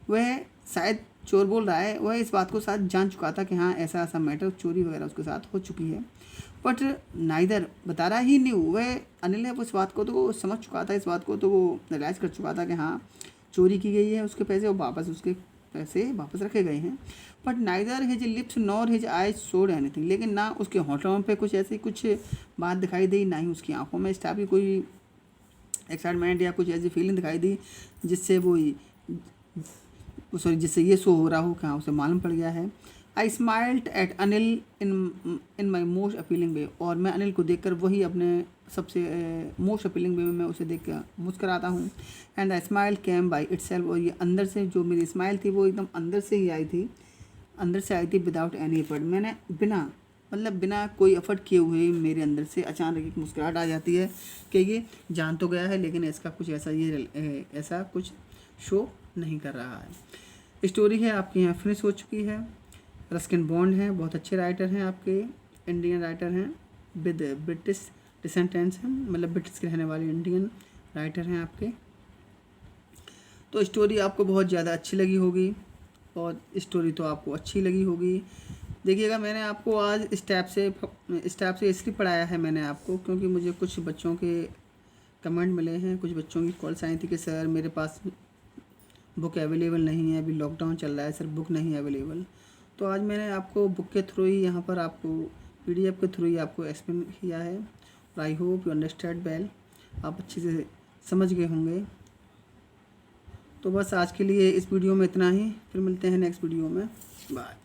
वह शायद चोर बोल रहा है, वह इस बात को साथ जान चुका था कि हाँ ऐसा ऐसा मैटर, चोरी वगैरह उसके साथ हो चुकी है। बट नाइदर, बता रहा ही न्यू, वह अनिल है उस बात को तो समझ चुका था, इस बात को तो वो रियलाइज़ कर चुका था कि हाँ चोरी की गई है उसके पैसे, और वापस उसके पैसे वापस रखे गए हैं। But neither his lips nor his eyes showed anything, लेकिन ना उसके होठों पे कुछ बात दिखाई दी, ना ही उसकी आंखों में इस टाइप की कोई एक्साइटमेंट या कुछ ऐसी फीलिंग दिखाई दी जिससे जिससे ये शो हो रहा हो कि हाँ उसे मालूम पड़ गया है। I smiled at Anil in my most appealing way, और मैं अनिल को देखकर वही अपने सबसे मोस्ट अपीलिंग वे में मैं उसे देख कर मुस्कराता हूँ। And the smile came by itself, और ये अंदर से जो मेरी स्माइल थी वो एकदम अंदर से ही आई थी, विदाउट एनी एफर्ट, मैंने बिना कोई एफर्ट किए हुए मेरे अंदर से अचानक एक मुस्कुराहट आ जाती है कि ये जान तो गया है लेकिन इसका कुछ ऐसा कुछ शो नहीं कर रहा है। स्टोरी है आपके यहाँ फिनिश हो चुकी है। रस्किन बॉन्ड हैं, बहुत अच्छे राइटर हैं आपके, इंडियन राइटर हैं, विद ब्रिटिश डिसेंडेंट्स हैं, मतलब ब्रिटिश के रहने वाले इंडियन राइटर हैं आपके। तो स्टोरी आपको बहुत ज़्यादा अच्छी लगी होगी और स्टोरी तो आपको अच्छी लगी होगी। देखिएगा, मैंने आपको आज इस टाइप से इसलिए पढ़ाया है मैंने आपको, क्योंकि मुझे कुछ बच्चों के कमेंट मिले हैं, कुछ बच्चों की कॉल्स आई थी कि सर मेरे पास बुक अवेलेबल नहीं है, अभी लॉकडाउन चल रहा है सर, बुक नहीं अवेलेबल। तो आज मैंने आपको बुक के थ्रू ही यहाँ पर आपको PDF के थ्रू ही आपको एक्सप्लेन किया है। I hope you understand well, आप अच्छे से समझ गए होंगे। तो बस आज के लिए इस वीडियो में इतना ही, फिर मिलते हैं नेक्स्ट वीडियो में। बाय।